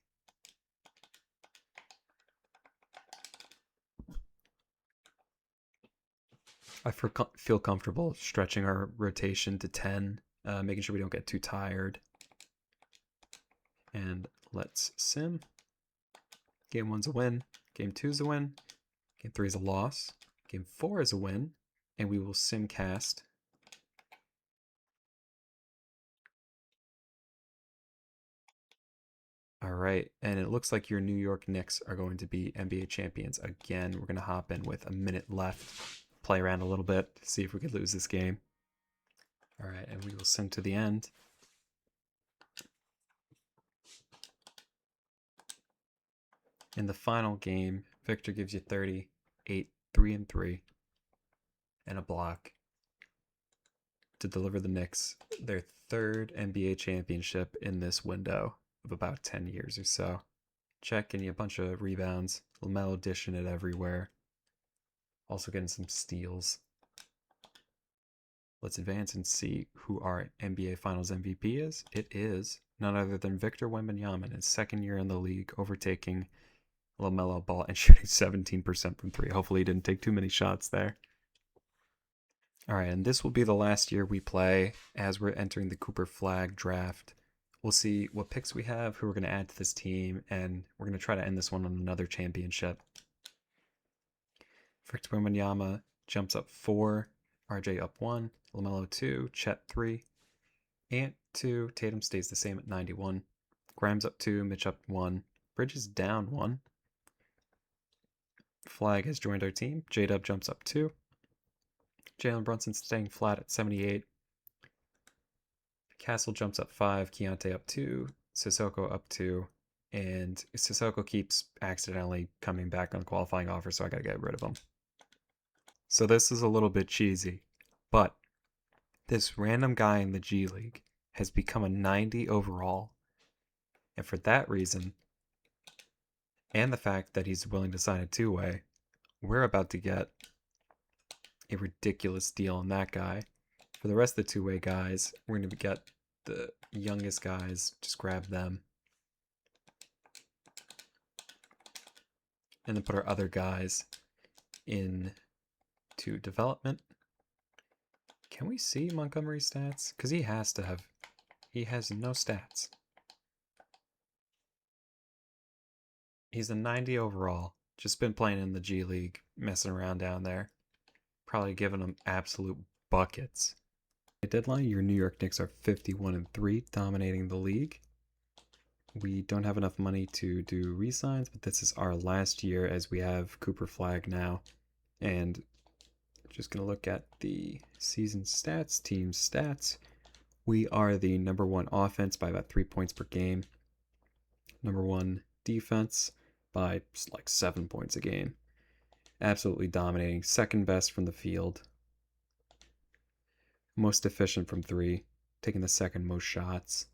I feel comfortable stretching our rotation to 10, making sure we don't get too tired. And let's sim. Game 1's a win. Game 2's a win. Game 3 is a loss. Game 4 is a win. And we will sim cast. All right, and it looks like your New York Knicks are going to be NBA champions again. We're going to hop in with a minute left, play around a little bit, see if we could lose this game. All right, and we will sim to the end. In the final game, Victor gives you 30, 8, 3 and 3, and a block to deliver the Knicks their third NBA championship in this window of about 10 years or so. Check, getting a bunch of rebounds, LaMelo dishing it everywhere. Also getting some steals. Let's advance and see who our NBA Finals MVP is. It is none other than Victor Wembanyama in his second year in the league, overtaking LaMelo Ball and shooting 17% from 3. Hopefully he didn't take too many shots there. All right, and this will be the last year we play as we're entering the Cooper Flag draft. We'll see what picks we have, who we're going to add to this team, and we're going to try to end this one on another championship. Victor Wembanyama jumps up 4, RJ up 1, LaMelo 2, Chet 3, Ant 2, Tatum stays the same at 91, Grimes up 2, Mitch up 1, Bridges down 1. Flag has joined our team. J-Dub jumps up 2. Jalen Brunson staying flat at 78. Castle jumps up 5. Keontae up 2. Sissoko up 2. And Sissoko keeps accidentally coming back on qualifying offer, so I gotta get rid of him. So this is a little bit cheesy, but this random guy in the G League has become a 90 overall. And for that reason, and the fact that he's willing to sign a two-way, we're about to get a ridiculous deal on that guy. For the rest of the two-way guys, we're going to get the youngest guys, just grab them. And then put our other guys into development. Can we see Montgomery's stats? Because he has no stats. He's a 90 overall. Just been playing in the G League, messing around down there. Probably giving them absolute buckets. At deadline, your New York Knicks are 51-3, dominating the league. We don't have enough money to do re-signs, but this is our last year as we have Cooper Flag now. And just going to look at the season stats, team stats. We are the number 1 offense by about 3 points per game. Number 1 defense by like 7 points a game. Absolutely dominating. Second best from the field. Most efficient from 3. Taking the second most shots.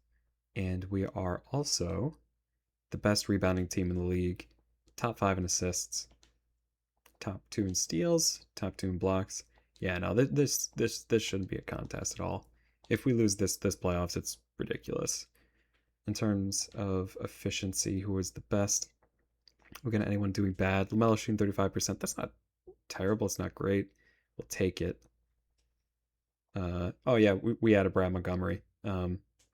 And we are also the best rebounding team in the league. Top 5 in assists. Top 2 in steals. Top 2 in blocks. Yeah, no, this shouldn't be a contest at all. If we lose this playoffs, it's ridiculous. In terms of efficiency, who is the best? We're going to anyone doing bad. LaMelo shooting 35%. That's not terrible. It's not great. We'll take it. Oh yeah, we added Brad Montgomery.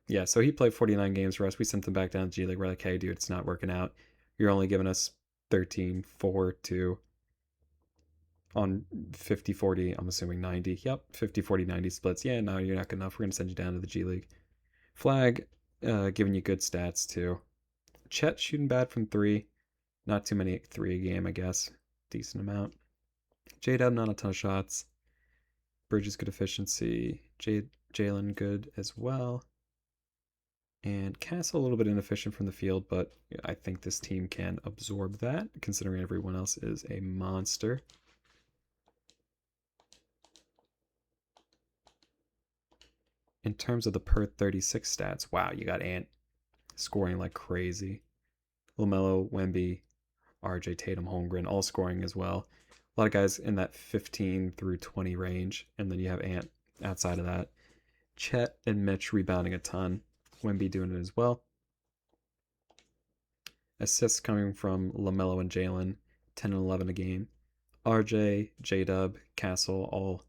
Yeah, so he played 49 games for us. We sent him back down to G League. We're like, hey, dude, it's not working out. You're only giving us 13, 4, 2. on 50-40, I'm assuming 90. Yep, 50-40-90 splits. Yeah, no, you're not good enough. We're going to send you down to the G League. Flag, giving you good stats too. Chet shooting bad from 3. Not too many 3 a game, I guess. Decent amount. J-Dub, not a ton of shots. Bridges, good efficiency. Jalen, good as well. And Castle, a little bit inefficient from the field, but I think this team can absorb that, considering everyone else is a monster. In terms of the per 36 stats, wow, you got Ant scoring like crazy. LaMelo, Wemby, RJ, Tatum, Holmgren, all scoring as well. A lot of guys in that 15 through 20 range, and then you have Ant outside of that. Chet and Mitch rebounding a ton. Wemby doing it as well. Assists coming from LaMelo and Jalen, 10 and 11 a game. RJ, J-Dub, Castle, all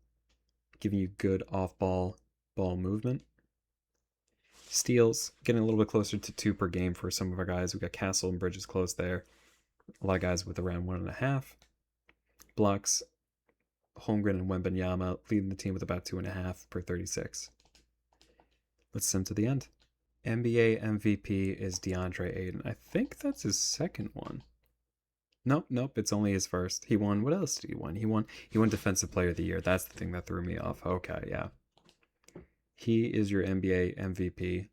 giving you good off-ball ball movement. Steals, getting a little bit closer to 2 per game for some of our guys. We got Castle and Bridges close there. A lot of guys with around 1.5. Blocks, Holmgren and Wembanyama leading the team with about 2.5 per 36. Let's send to the end. NBA MVP is DeAndre Ayton. I think that's his second one. Nope, it's only his first. He won, what else did he win? He won Defensive Player of the Year. That's the thing that threw me off. Okay, yeah. He is your NBA MVP.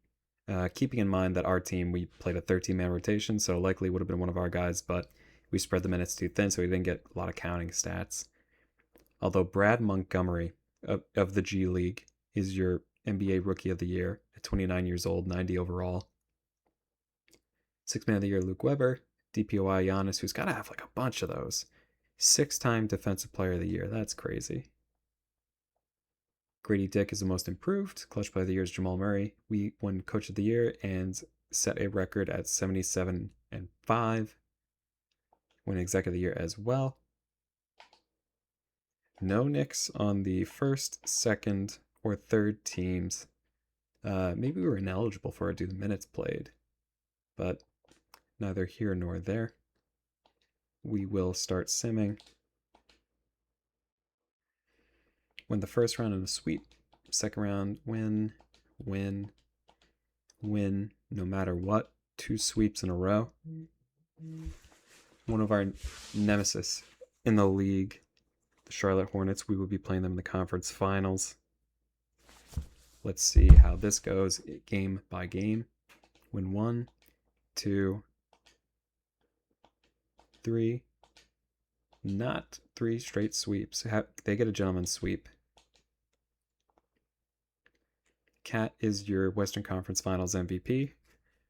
Keeping in mind that our team, we played a 13-man rotation, so likely would have been one of our guys, but we spread the minutes too thin, so he didn't get a lot of counting stats. Although Brad Montgomery of the G League is your NBA Rookie of the Year at 29 years old, 90 overall. 6th Man of the Year, Luke Weber. DPOI, Giannis, who's got to have like a bunch of those. 6-time Defensive Player of the Year. That's crazy. Grady Dick is the most improved. Clutch Player of the Year is Jamal Murray. We won Coach of the Year and set a record at 77-5. Win Exec of the Year as well. No Knicks on the 1st, 2nd, or 3rd teams. Maybe we were ineligible for it due to minutes played, but neither here nor there. We will start simming. Win the 1st round in a sweep. 2nd round, win, no matter what. 2 sweeps in a row. One of our nemesis in the league, the Charlotte Hornets, we will be playing them in the conference finals. Let's see how this goes game by game. Win 1, 2, 3. Not 3 straight sweeps. They get a gentleman's sweep. Cat is your Western Conference Finals MVP.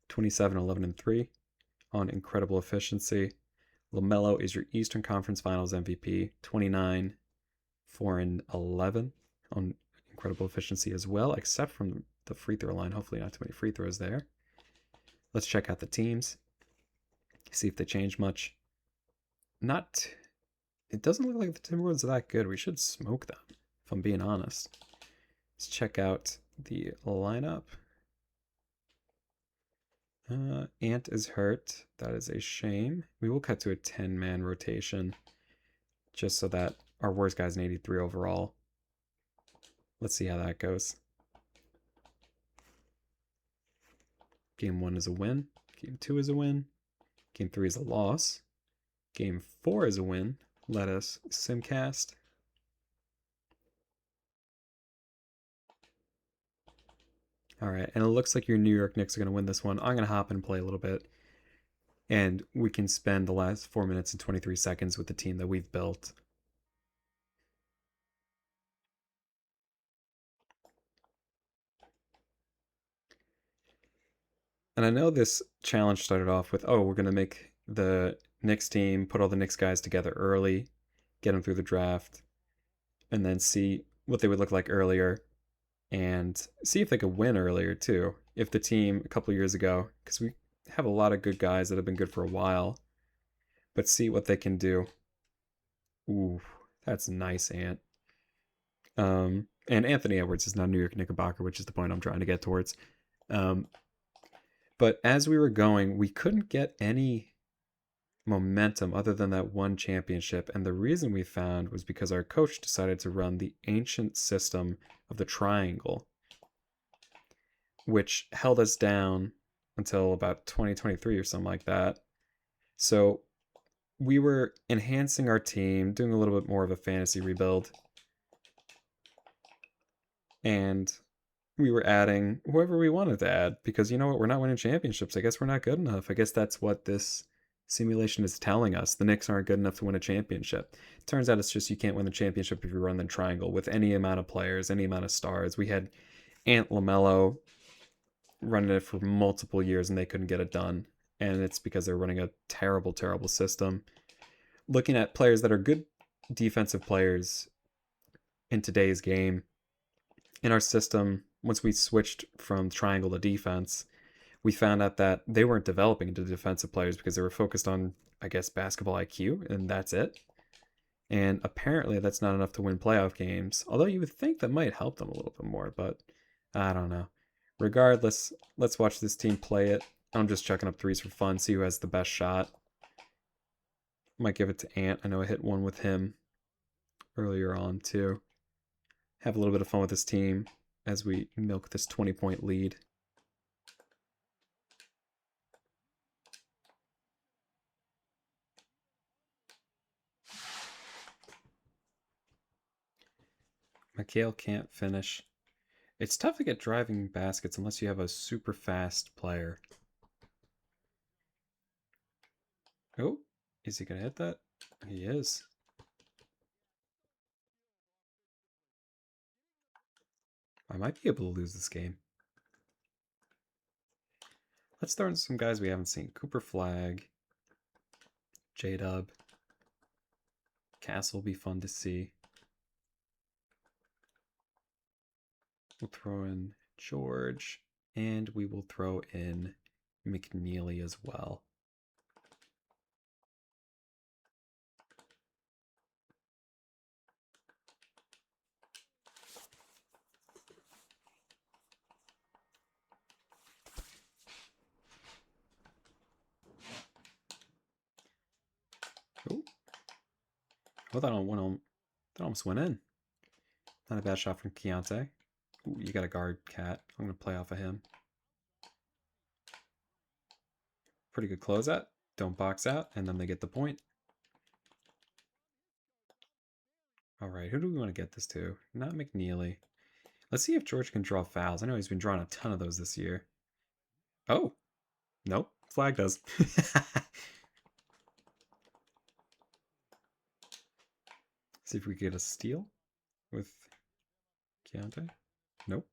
27, 11, and 3 on incredible efficiency. LaMelo is your Eastern Conference Finals MVP. 29, 4, and 11 on incredible efficiency as well, except from the free throw line. Hopefully not too many free throws there. Let's check out the teams. See if they change much. It doesn't look like the Timberwolves are that good. We should smoke them, if I'm being honest. Let's check out the lineup. Ant is hurt. That is a shame. We will cut to a 10-man rotation just so that our worst guy's an 83 overall. Let's see how that goes. Game 1 is a win. Game 2 is a win. Game 3 is a loss. Game 4 is a win. Let us simcast. All right, and it looks like your New York Knicks are going to win this one. I'm going to hop in and play a little bit, and we can spend the last 4 minutes and 23 seconds with the team that we've built. And I know this challenge started off with, we're going to make the Knicks team, put all the Knicks guys together early, get them through the draft, and then see what they would look like earlier, and see if they could win earlier too. If the team a couple years ago, because we have a lot of good guys that have been good for a while, but see what they can do. Ooh, that's nice, Ant. And Anthony Edwards is now New York Knickerbocker, which is the point I'm trying to get towards. But as we were going, we couldn't get any momentum other than that one championship. And the reason we found was because our coach decided to run the ancient system of the triangle, which held us down until about 2023 or something like that. So we were enhancing our team, doing a little bit more of a fantasy rebuild. And we were adding whoever we wanted to add because, you know what, we're not winning championships. I guess we're not good enough. I guess that's what this simulation is telling us. The Knicks aren't good enough to win a championship. Turns out it's just you can't win the championship if you run the triangle with any amount of players, any amount of stars. We had Ant LaMelo running it for multiple years and they couldn't get it done. And it's because they're running a terrible, terrible system. Looking at players that are good defensive players in today's game, in our system, once we switched from triangle to defense, we found out that they weren't developing into defensive players because they were focused on, I guess, basketball IQ, and that's it. And apparently that's not enough to win playoff games, although you would think that might help them a little bit more, but I don't know. Regardless, let's watch this team play it. I'm just chucking up threes for fun, see who has the best shot. Might give it to Ant. I know I hit one with him earlier on, too. Have a little bit of fun with this team as we milk this 20-point lead. Mikhail can't finish. It's tough to get driving baskets unless you have a super fast player. Oh, is he going to hit that? He is. I might be able to lose this game. Let's throw in some guys we haven't seen. Cooper Flag, J-Dub. Castle will be fun to see. We'll throw in George, and we will throw in McNeely as well. Oh, that almost went in. Not a bad shot from Keontae. Ooh, you got a guard, Cat. I'm going to play off of him. Pretty good closeout. Don't box out, and then they get the point. All right, who do we want to get this to? Not McNeely. Let's see if George can draw fouls. I know he's been drawing a ton of those this year. Oh, nope. Flag does. See if we get a steal with Keontae. Nope.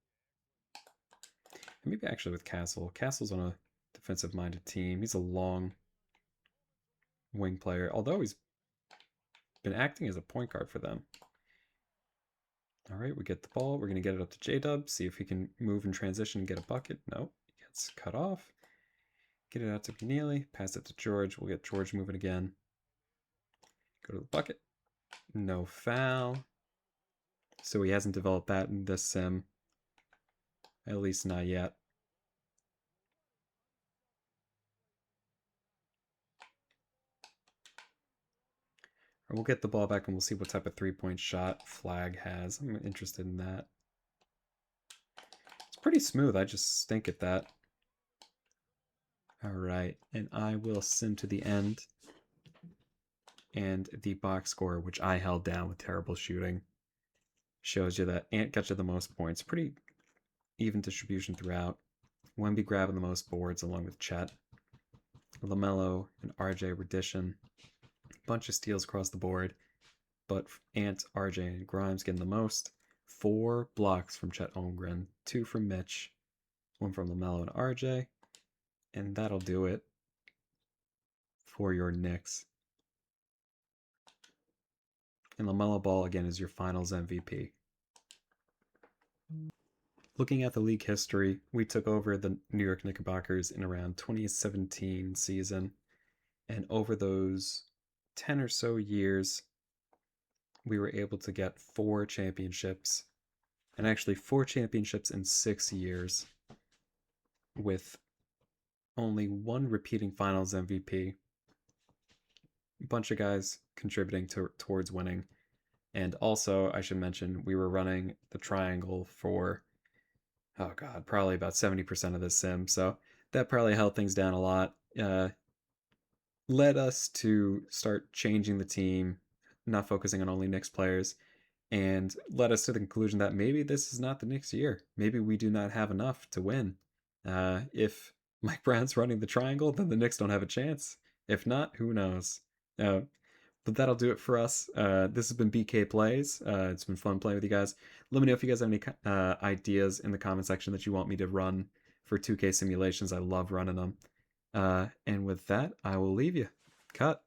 Maybe actually with Castle. Castle's on a defensive-minded team. He's a long wing player, although he's been acting as a point guard for them. All right, we get the ball. We're going to get it up to J-Dub, see if he can move in transition and get a bucket. Nope, he gets cut off. Get it out to McNeely, pass it to George. We'll get George moving again. Go to the bucket. No foul. So he hasn't developed that in this sim. At least not yet. We'll get the ball back and we'll see what type of three-point shot Flag has. I'm interested in that. It's pretty smooth. I just stink at that. All right, and I will sim to the end. And the box score, which I held down with terrible shooting, shows you that Ant got you the most points. Pretty even distribution throughout. Wemby grabbing the most boards along with Chet. LaMelo and RJ were dishing. Bunch of steals across the board, but Ant, RJ, and Grimes getting the most. 4 blocks from Chet Holmgren, 2 from Mitch, 1 from LaMelo and RJ, and that'll do it for your Knicks. And LaMelo Ball, again, is your finals MVP. Looking at the league history, we took over the New York Knickerbockers in around 2017 season, and over those 10 or so years, we were able to get 4 championships, and actually 4 championships in 6 years, with only 1 repeating finals MVP. a bunch of guys contributing towards winning. And also, I should mention, we were running the triangle for, oh god, probably about 70% of this sim, so that probably held things down a lot. Led us to start changing the team, not focusing on only Knicks players, and led us to the conclusion that maybe this is not the Knicks' year. Maybe we do not have enough to win. If Mike Brown's running the triangle, then the Knicks don't have a chance. If not, who knows? But that'll do it for us. This has been BK Plays. It's been fun playing with you guys. Let me know if you guys have any ideas in the comment section that you want me to run for 2K simulations. I love running them. And with that, I will leave you. Cut.